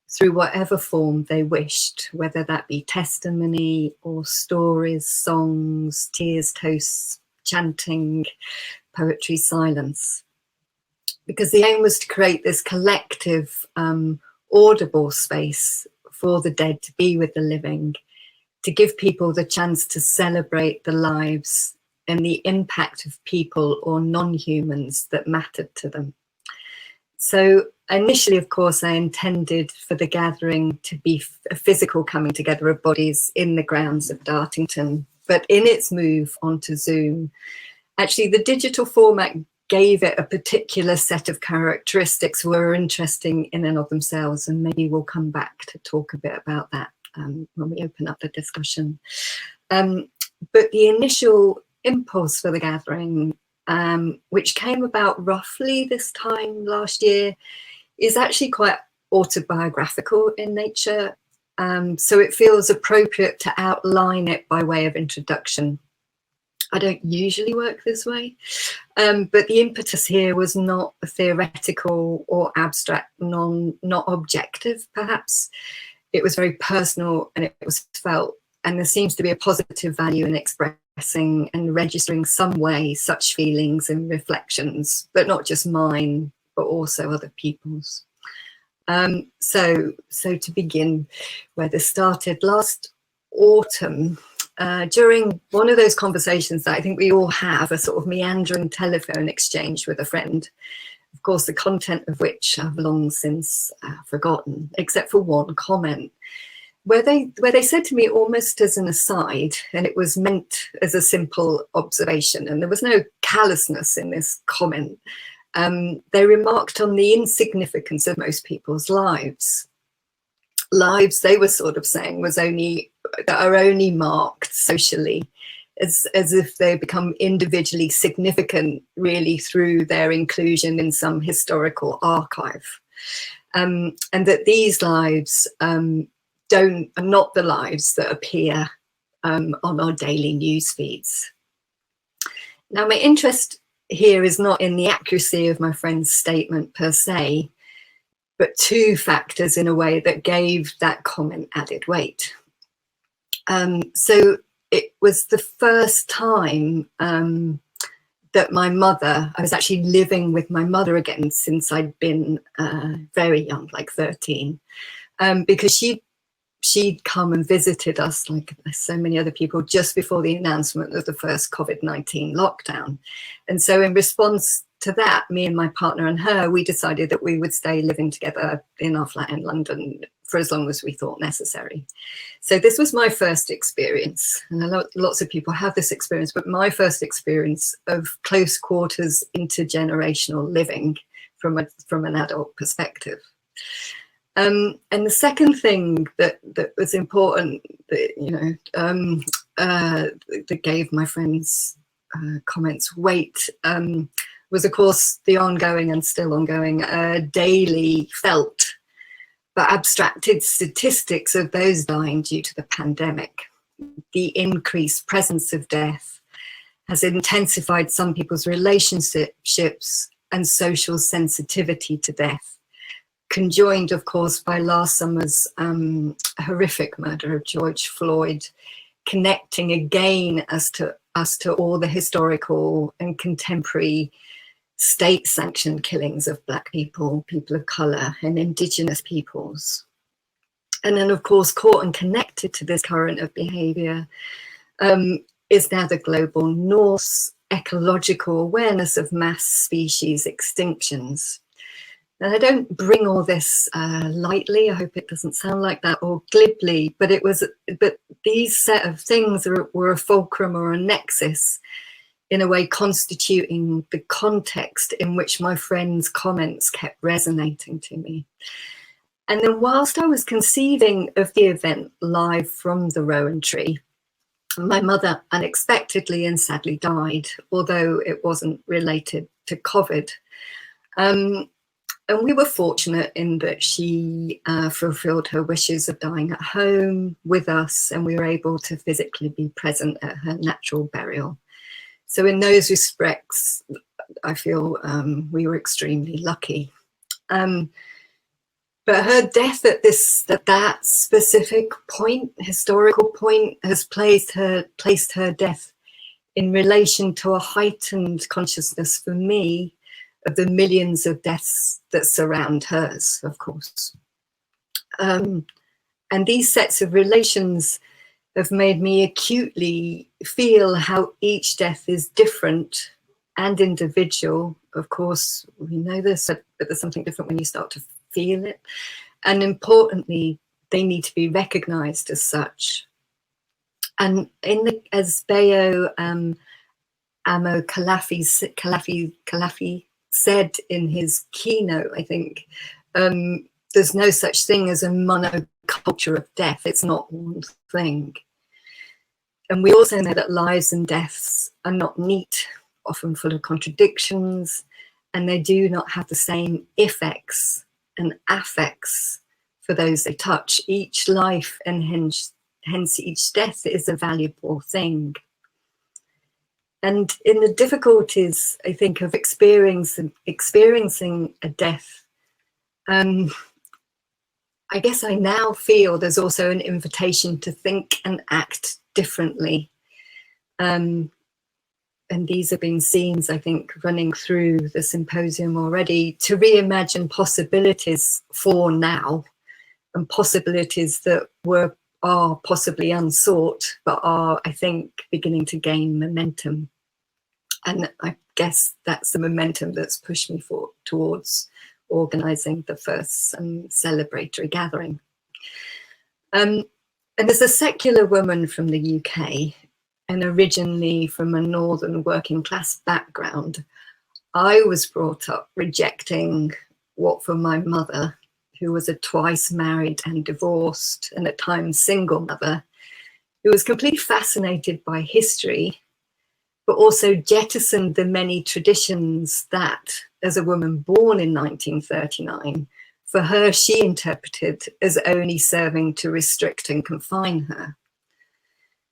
through whatever form they wished, whether that be testimony or stories, songs, tears, toasts, chanting, poetry, silence. Because the aim was to create this collective, audible space for the dead to be with the living, to give people the chance to celebrate the lives and the impact of people or non-humans that mattered to them. So initially, of course, I intended for the gathering to be a physical coming together of bodies in the grounds of Dartington, but in its move onto Zoom, actually the digital format gave it a particular set of characteristics were interesting in and of themselves, and maybe we'll come back to talk a bit about that when we open up the discussion. But the initial impulse for the gathering, which came about roughly this time last year, is actually quite autobiographical in nature. So it feels appropriate to outline it by way of introduction. I don't usually work this way, but the impetus here was not theoretical or abstract, not objective, perhaps. It was very personal and it was felt, and there seems to be a positive value in expressing and registering some way such feelings and reflections, but not just mine, but also other people's. So to begin where this started, last autumn, during one of those conversations that I think we all have, a sort of meandering telephone exchange with a friend, of course, the content of which I've long since forgotten, except for one comment, where they said to me almost as an aside, and it was meant as a simple observation, and there was no callousness in this comment. They remarked on the insignificance of most people's lives. Lives, they were sort of saying, are only marked socially, as if they become individually significant really through their inclusion in some historical archive, and that these lives are not the lives that appear on our daily news feeds. Now, my interest here is not in the accuracy of my friend's statement per se, but two factors in a way that gave that comment added weight. So it was the first time that I was actually living with my mother again since I'd been very young, like 13, because she'd come and visited us, like so many other people, just before the announcement of the first COVID-19 lockdown. And so in response to that, me and my partner and her, we decided that we would stay living together in our flat in London for as long as we thought necessary. So this was my first experience, and lots of people have this experience, but my first experience of close quarters intergenerational living from an adult perspective. And the second thing that was important, that that gave my friends' comments weight, was of course the ongoing and still ongoing daily felt but abstracted statistics of those dying due to the pandemic. The increased presence of death has intensified some people's relationships and social sensitivity to death, conjoined, of course, by last summer's horrific murder of George Floyd, connecting again us to all the historical and contemporary state-sanctioned killings of Black people, people of colour, and Indigenous peoples. And then, of course, caught and connected to this current of behaviour is now the global North's ecological awareness of mass species extinctions. And I don't bring all this lightly. I hope it doesn't sound like that, or glibly, but these set of things were a fulcrum or a nexus, in a way constituting the context in which my friends' comments kept resonating to me. And then whilst I was conceiving of the event live from the Rowan tree, my mother unexpectedly and sadly died, although it wasn't related to COVID. And we were fortunate in that she fulfilled her wishes of dying at home with us, and we were able to physically be present at her natural burial. So in those respects, I feel we were extremely lucky. But her death at that specific point, historical point, has placed her death in relation to a heightened consciousness for me of the millions of deaths that surround hers, of course. And these sets of relations have made me acutely feel how each death is different and individual. Of course, we know this, but there's something different when you start to feel it. And importantly, they need to be recognized as such. And as Bayo Amo Kalafi said in his keynote, I think, there's no such thing as a monoculture of death. It's not one thing. And we also know that lives and deaths are not neat, often full of contradictions, and they do not have the same effects and affects for those they touch. Each life and hence each death is a valuable thing. And in the difficulties, I think, of experiencing a death, I guess I now feel there's also an invitation to think and act differently. And these have been scenes, I think, running through the symposium already, to reimagine possibilities for now, and possibilities that are possibly unsought, but are, I think, beginning to gain momentum. And I guess that's the momentum that's pushed me towards organising the first celebratory gathering. And as a secular woman from the UK, and originally from a northern working class background, I was brought up rejecting what for my mother, who was a twice married and divorced and at times single mother, who was completely fascinated by history, but also jettisoned the many traditions that, as a woman born in 1939, for her she interpreted as only serving to restrict and confine her.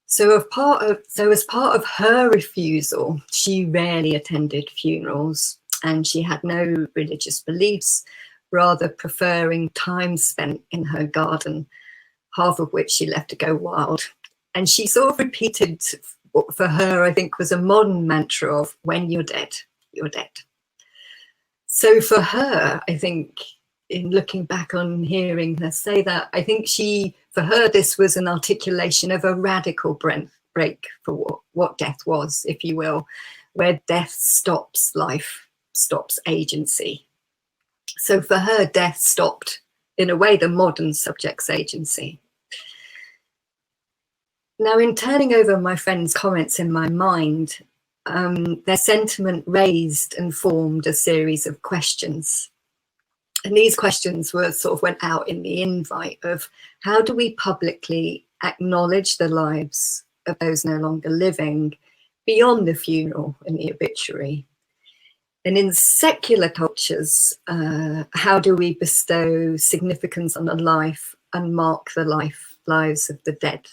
So as part of her refusal, she rarely attended funerals, and she had no religious beliefs, rather preferring time spent in her garden, half of which she left to go wild. And she sort of repeated what for her, I think, was a modern mantra of when you're dead, you're dead. So for her, I think, in looking back on hearing her say that, I think for her, this was an articulation of a radical break for what death was, if you will, where death stops life, stops agency. So for her, death stopped, in a way, the modern subject's agency. Now, in turning over my friends' comments in my mind, their sentiment raised and formed a series of questions. And these questions went out in the invite of how do we publicly acknowledge the lives of those no longer living beyond the funeral and the obituary? And in secular cultures, how do we bestow significance on a life and mark the lives of the dead?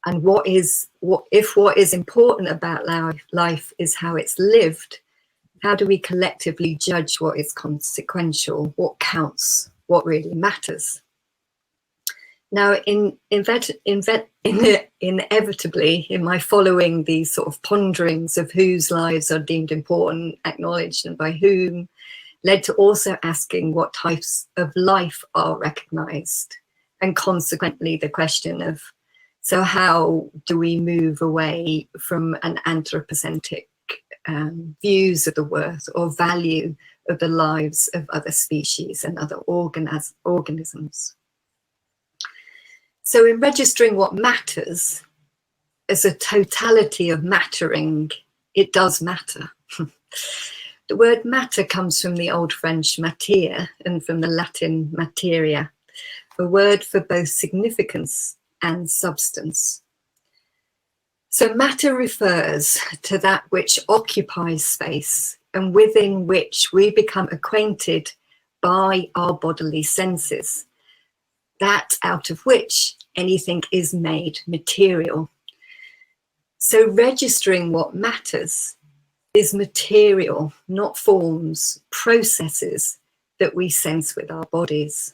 And what is important about life is how it's lived? How do we collectively judge what is consequential, what counts, what really matters? Now, inevitably, in my following these sort of ponderings of whose lives are deemed important, acknowledged, and by whom, led to also asking what types of life are recognized, and consequently the question of, so how do we move away from an anthropocentric views of the worth or value of the lives of other species and other organisms? So in registering what matters as a totality of mattering, it does matter. The word matter comes from the Old French matière and from the Latin materia, a word for both significance and substance. So matter refers to that which occupies space and within which we become acquainted by our bodily senses, that out of which anything is made material. So registering what matters is material, not forms, processes that we sense with our bodies.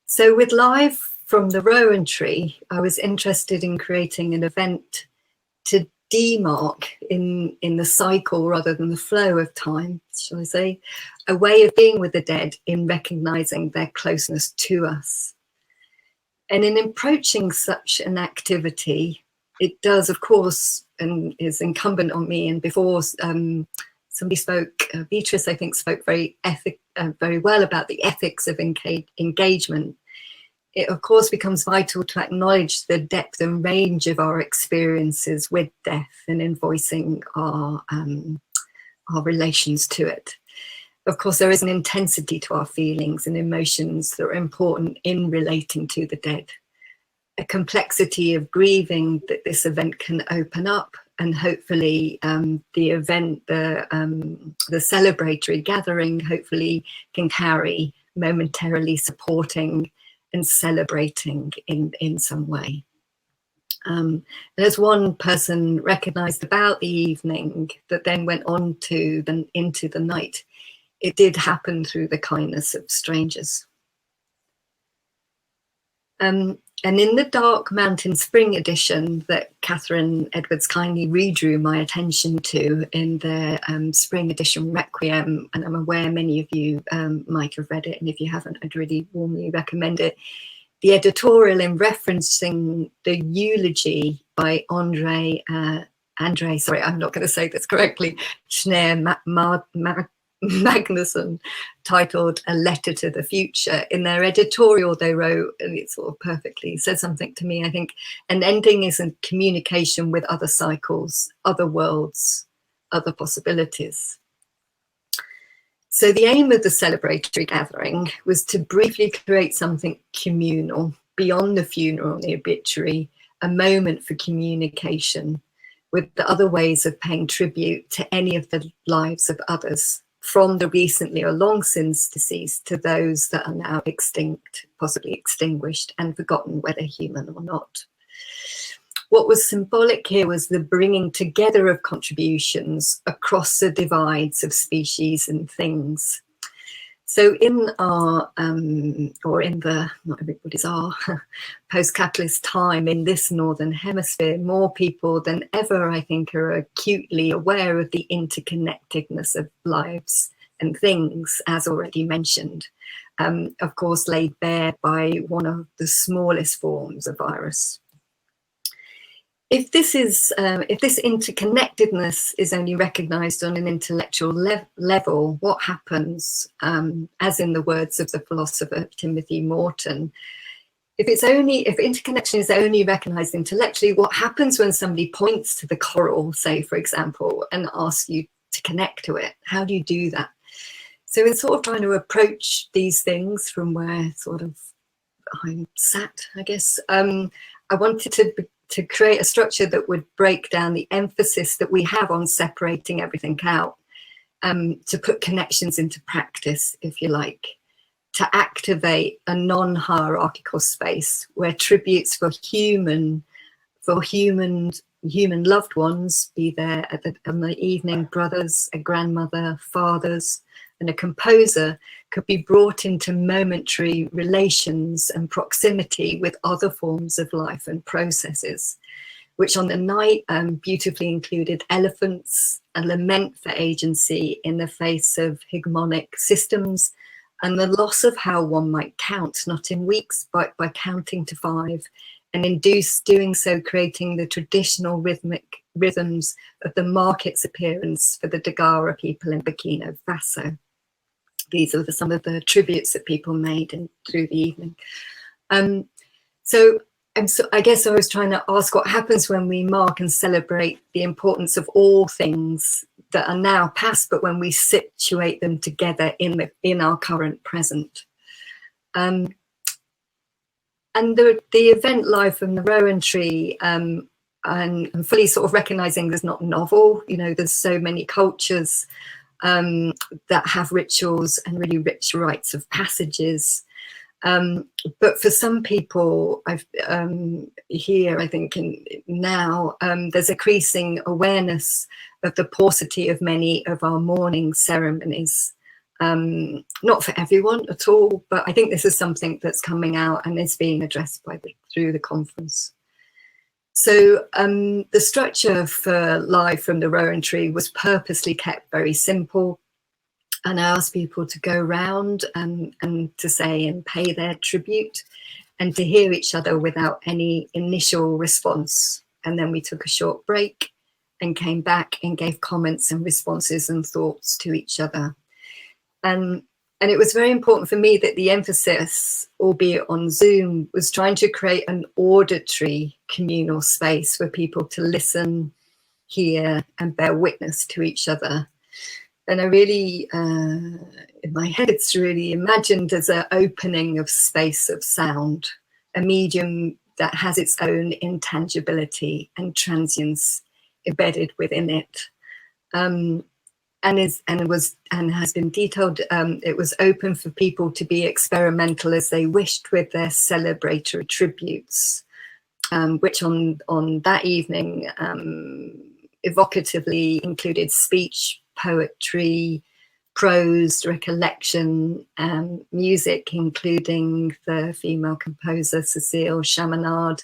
So with Live from the Rowan tree, I was interested in creating an event to demark in the cycle rather than the flow of time, shall I say, a way of being with the dead in recognizing their closeness to us. And in approaching such an activity, it does, of course, and is incumbent on me, and before somebody spoke, Beatrice, I think, spoke very well about the ethics of engagement. It, of course, becomes vital to acknowledge the depth and range of our experiences with death and in voicing our relations to it. Of course, there is an intensity to our feelings and emotions that are important in relating to the dead. A complexity of grieving that this event can open up, and hopefully the event, the celebratory gathering, hopefully can carry, momentarily supporting and celebrating in some way. There's one person recognized about the evening that then went on to into the night. It did happen through the kindness of strangers. And in the Dark Mountain Spring edition that Catherine Edwards kindly redrew my attention to in the Spring edition Requiem, and I'm aware many of you might have read it, and if you haven't, I'd really warmly recommend it. The editorial in referencing the eulogy by Andre, sorry, I'm not going to say this correctly, Magnusson, titled A Letter to the Future. In their editorial they wrote, and it sort of perfectly said something to me, I think, an ending is a communication with other cycles, other worlds, other possibilities. So the aim of the celebratory gathering was to briefly create something communal, beyond the funeral and the obituary, a moment for communication with the other ways of paying tribute to any of the lives of others, from the recently or long since deceased to those that are now extinct, possibly extinguished and forgotten, whether human or not. What was symbolic here was the bringing together of contributions across the divides of species and things. So in our, or in the, not everybody's our, post-capitalist time in this Northern Hemisphere, more people than ever, I think, are acutely aware of the interconnectedness of lives and things, as already mentioned, of course, laid bare by one of the smallest forms of virus. If this interconnectedness is only recognized on an intellectual level, what happens, as in the words of the philosopher Timothy Morton, if interconnection is only recognized intellectually, what happens when somebody points to the coral, say, for example, and asks you to connect to it? How do you do that? So in sort of trying to approach these things from where sort of I'm sat, I guess, I wanted to create a structure that would break down the emphasis that we have on separating everything out, to put connections into practice, if you like, to activate a non-hierarchical space where tributes for human loved ones, be there on the evening, brothers, a grandmother, fathers, and a composer, could be brought into momentary relations and proximity with other forms of life and processes, which on the night beautifully included elephants, a lament for agency in the face of hegemonic systems, and the loss of how one might count, not in weeks, but by counting to 5, and in doing so creating the traditional rhythms of the market's appearance for the Dagara people in Burkina Faso. These are some of the tributes that people made through the evening. So I guess I was trying to ask what happens when we mark and celebrate the importance of all things that are now past, but when we situate them together in our current present. And the event live from the Rowan tree, and fully sort of recognizing there's not novel, you know, there's so many cultures that have rituals and really rich rites of passages. But for some people, here, I think now, there's increasing awareness of the paucity of many of our morning ceremonies. Not for everyone at all, but I think this is something that's coming out and is being addressed through the conference. So the structure for Live from the Rowan Tree was purposely kept very simple. And I asked people to go around and to say and pay their tribute and to hear each other without any initial response. And then we took a short break and came back and gave comments and responses and thoughts to each other. And it was very important for me that the emphasis, albeit on Zoom, was trying to create an auditory communal space for people to listen, hear, and bear witness to each other. And I really, in my head, it's really imagined as an opening of space of sound, a medium that has its own intangibility and transience embedded within it. And has been detailed. It was open for people to be experimental as they wished with their celebratory tributes, which on that evening evocatively included speech, poetry, prose, recollection, music, including the female composer Cecile Chaminade,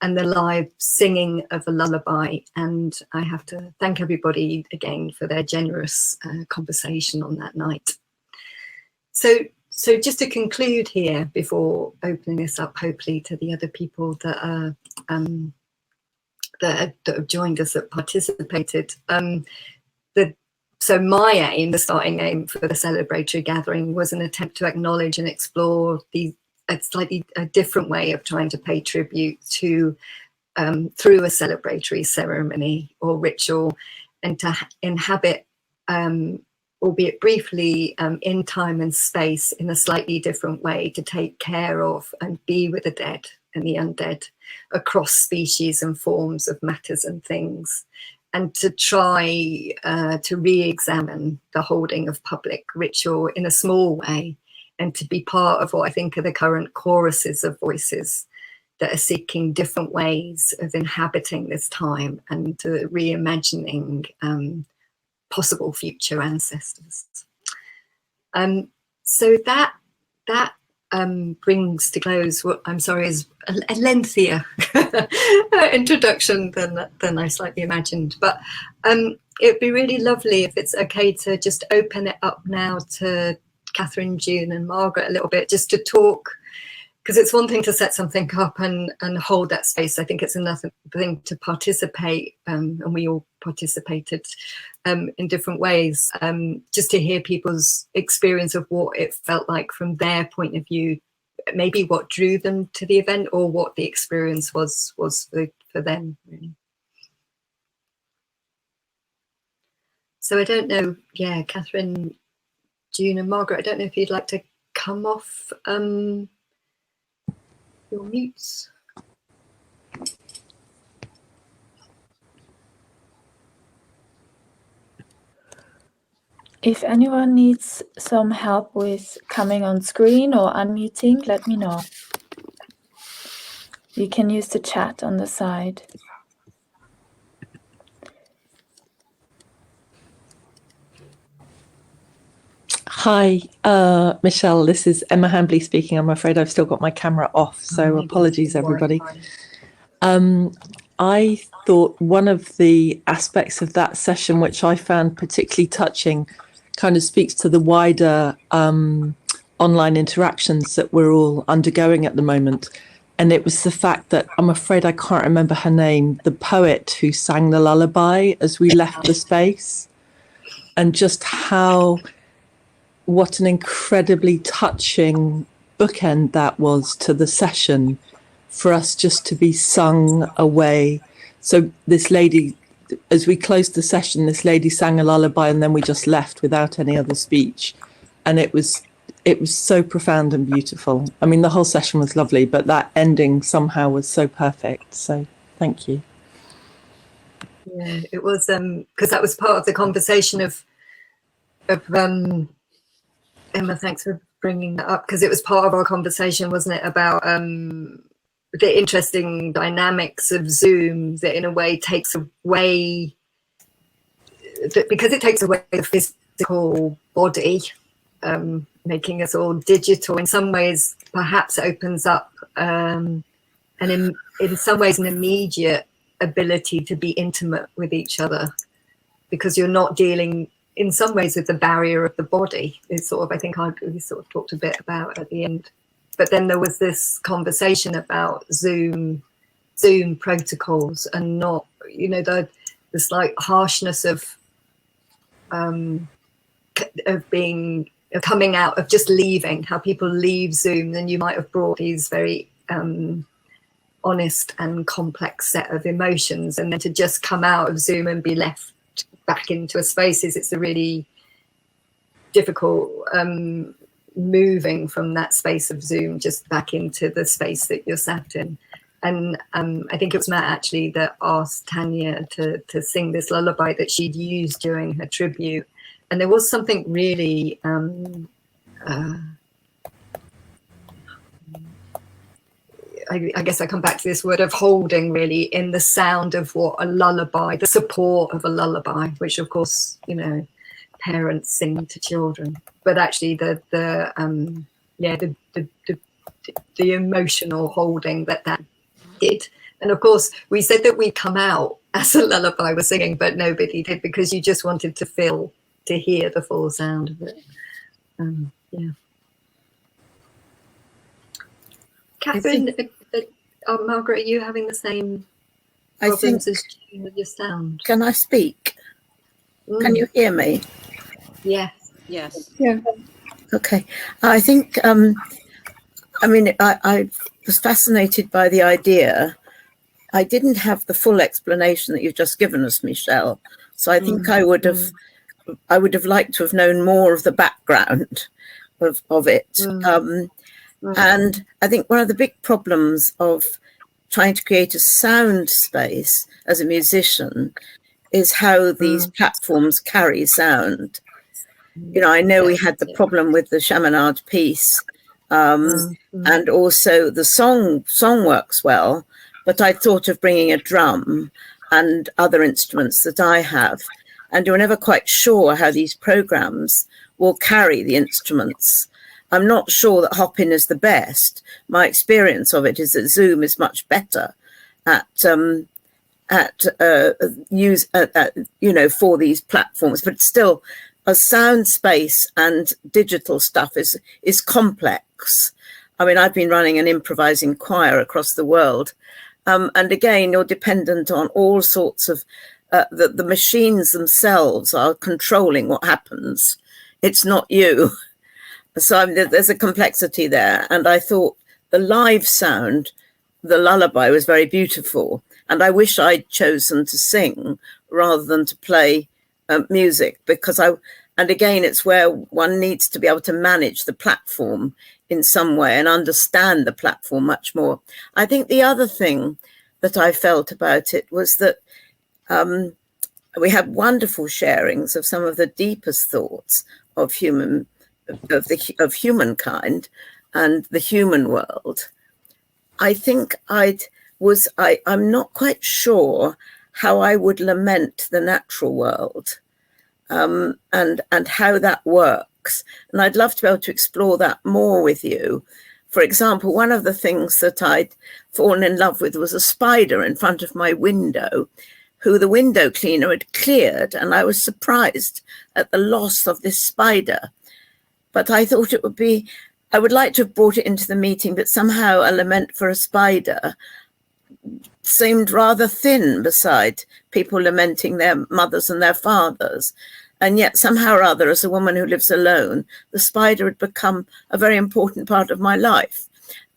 and the live singing of a lullaby. And I have to thank everybody again for their generous conversation on that night. So just to conclude here, before opening this up, hopefully, to the other people that are that have joined us, that participated. So my aim, the starting aim for the celebratory gathering, was an attempt to acknowledge and explore a slightly different way of trying to pay tribute to through a celebratory ceremony or ritual, and to inhabit, albeit briefly, in time and space in a slightly different way, to take care of and be with the dead and the undead across species and forms of matters and things, and to try to re-examine the holding of public ritual in a small way, and to be part of what I think are the current choruses of voices that are seeking different ways of inhabiting this time and to reimagining possible future ancestors. So that brings to close what I'm sorry is a lengthier introduction than I slightly imagined. But it'd be really lovely if it's okay to just open it up now to Catherine, June, and Margaret a little bit, just to talk, because it's one thing to set something up and hold that space. I think it's another thing to participate, and we all participated in different ways, just to hear people's experience of what it felt like from their point of view, maybe what drew them to the event or what the experience was for them, really. So I don't know, yeah, Catherine, June, and Margaret, I don't know if you'd like to come off your mutes. If anyone needs some help with coming on screen or unmuting, let me know. You can use the chat on the side. Hi, Michelle, this is Emma Hambley speaking. I'm afraid I've still got my camera off, so apologies, everybody. I thought one of the aspects of that session, which I found particularly touching, kind of speaks to the wider online interactions that we're all undergoing at the moment. And it was the fact that, I'm afraid I can't remember her name, the poet who sang the lullaby as we left the space, and just what an incredibly touching bookend that was to the session, for us just to be sung away. So this lady, as we closed the session, this lady sang a lullaby and then we just left without any other speech. And it was so profound and beautiful. I mean, the whole session was lovely, but that ending somehow was so perfect. So thank you. Yeah, it was, because that was part of the conversation of Emma, thanks for bringing that up, because it was part of our conversation, wasn't it, about the interesting dynamics of Zoom that in a way takes away, because it takes away the physical body, making us all digital, in some ways perhaps opens up and in some ways an immediate ability to be intimate with each other, because you're not dealing in some ways with the barrier of the body. It's sort of, I think we sort of talked a bit about at the end. But then there was this conversation about Zoom protocols, and not, you know, the slight harshness of coming out, of just leaving, how people leave Zoom, then you might have brought these very honest and complex set of emotions, and then to just come out of Zoom and be left back into a spaces, it's a really difficult moving from that space of Zoom just back into the space that you're sat in. And I think it was Matt actually that asked Tanya to sing this lullaby that she'd used during her tribute, and there was something really I guess I come back to this word of holding, really, in the sound of what a lullaby, the support of a lullaby, which of course, you know, parents sing to children, but actually the emotional holding that did. And of course we said that we'd come out as a lullaby was singing, but nobody did, because you just wanted to hear the full sound of it. Yeah. Catherine, Margaret, are you having the same problems as June with your sound? Can I speak? Can you hear me? Yes. Yes. Yeah. Okay. I think, I mean, I was fascinated by the idea. I didn't have the full explanation that you've just given us, Michelle. So I think I would have liked to have known more of the background of it. And I think one of the big problems of trying to create a sound space as a musician is how these platforms carry sound. You know, I know we had the problem with the Chaminade piece, and also the song works well, but I thought of bringing a drum and other instruments that I have, and you're never quite sure how these programs will carry the instruments. I'm not sure that Hopin is the best. My experience of it is that Zoom is much better at for these platforms, but still, a sound space and digital stuff is complex. I mean, I've been running an improvising choir across the world, and again, you're dependent on all sorts of the machines themselves are controlling what happens. It's not you. So there's a complexity there. And I thought the live sound, the lullaby, was very beautiful. And I wish I'd chosen to sing rather than to play music, because and again, it's where one needs to be able to manage the platform in some way and understand the platform much more. I think the other thing that I felt about it was that we had wonderful sharings of some of the deepest thoughts of humankind and the human world. I think I'm not quite sure how I would lament the natural world, and how that works. And I'd love to be able to explore that more with you. For example, one of the things that I'd fallen in love with was a spider in front of my window, who the window cleaner had cleared, and I was surprised at the loss of this spider. But I thought I would like to have brought it into the meeting, but somehow a lament for a spider seemed rather thin beside people lamenting their mothers and their fathers. And yet somehow or other, as a woman who lives alone, the spider had become a very important part of my life.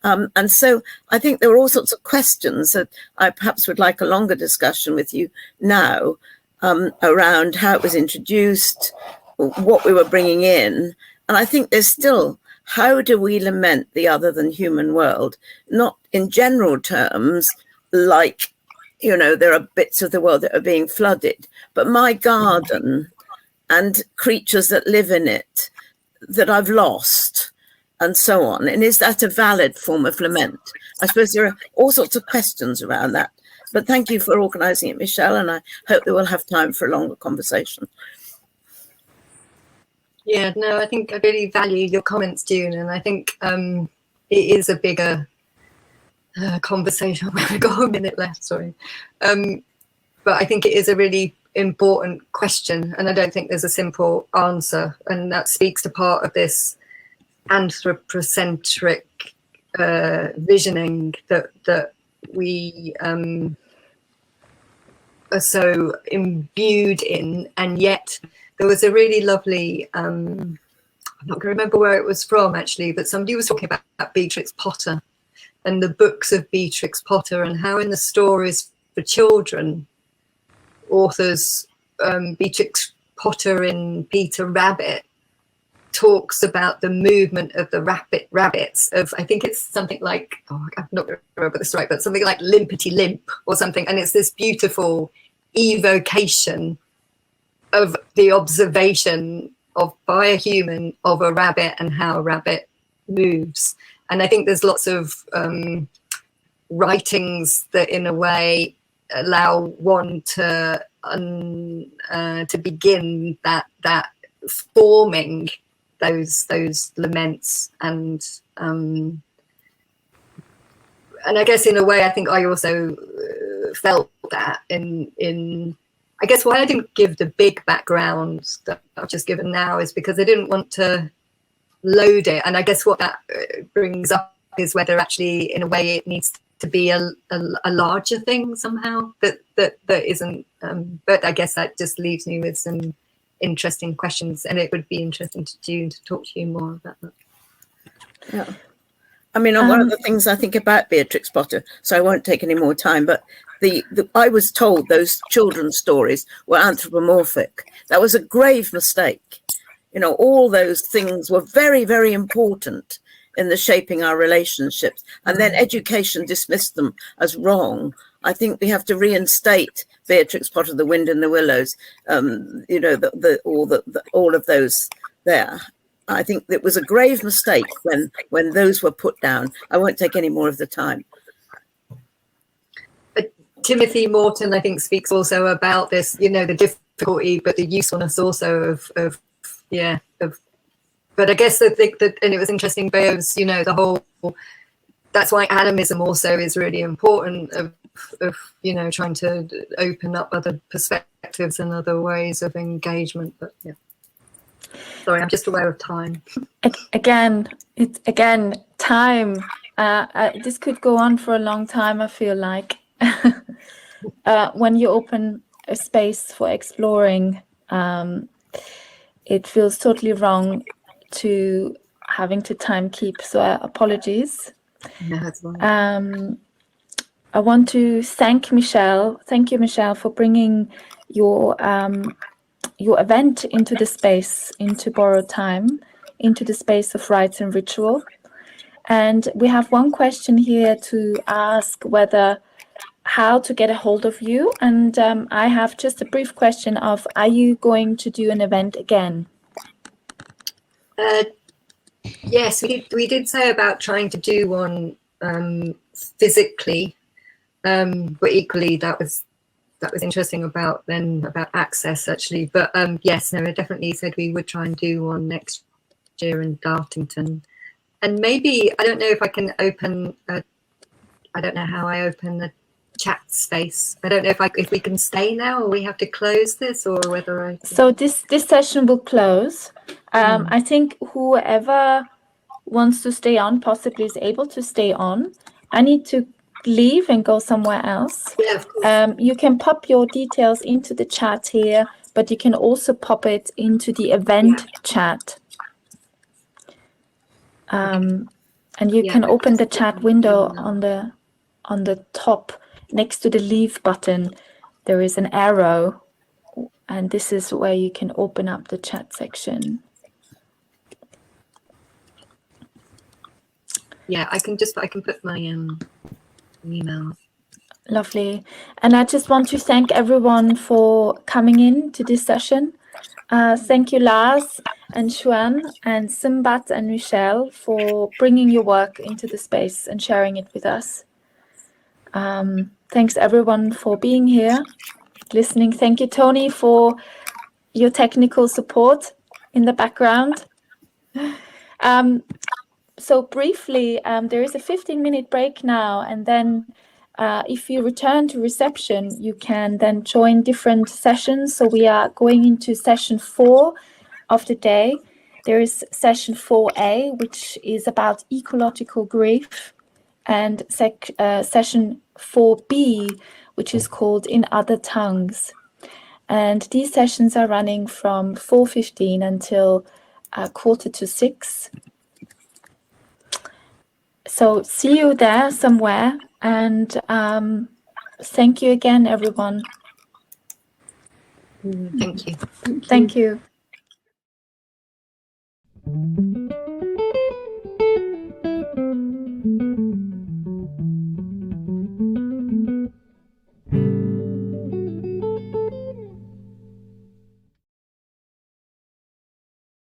And so I think there were all sorts of questions that I perhaps would like a longer discussion with you now, around how it was introduced, what we were bringing in. And I think there's still, how do we lament the other than human world? Not in general terms, like, there are bits of the world that are being flooded, but my garden and creatures that live in it that I've lost, and so on. And is that a valid form of lament? I suppose there are all sorts of questions around that. But thank you for organising it, Michelle, and I hope that we'll have time for a longer conversation. Yeah, no, I think I really value your comments, June, and I think it is a bigger conversation. We've got a minute left, sorry. But I think it is a really important question, and I don't think there's a simple answer, and that speaks to part of this anthropocentric visioning that we are so imbued in. And yet there was a really lovely I'm not going to remember where it was from actually, but somebody was talking about Beatrix Potter and the books of Beatrix Potter, and how in the stories for children, authors Beatrix Potter in Peter Rabbit talks about the movement of the rabbits of, I think it's something like, I'm not going to remember this right, but something like Limpety Limp or something. And it's this beautiful evocation of the observation by a human of a rabbit and how a rabbit moves. And I think there's lots of writings that in a way allow one to begin that forming those laments, and I guess in a way I think I also felt that in I guess why I didn't give the big background that I've just given now is because I didn't want to load it, and I guess what that brings up is whether actually in a way it needs to be a larger thing somehow that isn't but I guess that just leaves me with some interesting questions, and it would be interesting to June to talk to you more about that. Yeah, I mean, one of the things I think about Beatrix Potter, so I won't take any more time, but I was told those children's stories were anthropomorphic. That was a grave mistake. All those things were very, very important in the shaping our relationships, and then education dismissed them as wrong. I think we have to reinstate Beatrix Potter, The Wind in the Willows, all of those there. I think it was a grave mistake when those were put down. I won't take any more of the time. Timothy Morton, I think, speaks also about this, the difficulty, but the usefulness also of but I guess and it was interesting because, you know, the whole, that's why animism also is really important of you know, trying to open up other perspectives and other ways of engagement. But yeah, sorry, I'm just aware of time. Again, time. This could go on for a long time, I feel like. When you open a space for exploring, it feels totally wrong to having to time keep. So apologies. Yeah, that's fine. I want to thank Michelle. Thank you, Michelle, for bringing your event into the space, into borrowed time, into the space of rites and ritual. And we have one question here to ask whether how to get a hold of you. And I have just a brief question of, are you going to do an event again? Yes, we did say about trying to do one physically, but equally that was interesting about access actually. But yes, no, I definitely said we would try and do one next year in Dartington, and maybe I don't know if I can open. I don't know how I open the chat space. I don't know if we can stay now, or we have to close this, or whether I. So this session will close. I think whoever wants to stay on possibly is able to stay on. I need to leave and go somewhere else. Yeah, of course. You can pop your details into the chat here, but you can also pop it into the event chat. And you can open the chat window on the top next to the leave button. There is an arrow, and this is where you can open up the chat section. Yeah, I can put my email. Lovely. And I just want to thank everyone for coming in to this session. Thank you, Lars and Hsuan and Smbat and Michelle for bringing your work into the space and sharing it with us. Thanks everyone for being here, listening. Thank you, Tony, for your technical support in the background. So briefly, there is a 15-minute break now, and then if you return to reception, you can then join different sessions. So we are going into session 4 of the day. There is session 4A, which is about ecological grief, and session 4B, which is called In Other Tongues. And these sessions are running from 4:15 until 5:45. So see you there somewhere, and thank you again, everyone. Thank you. Thank you.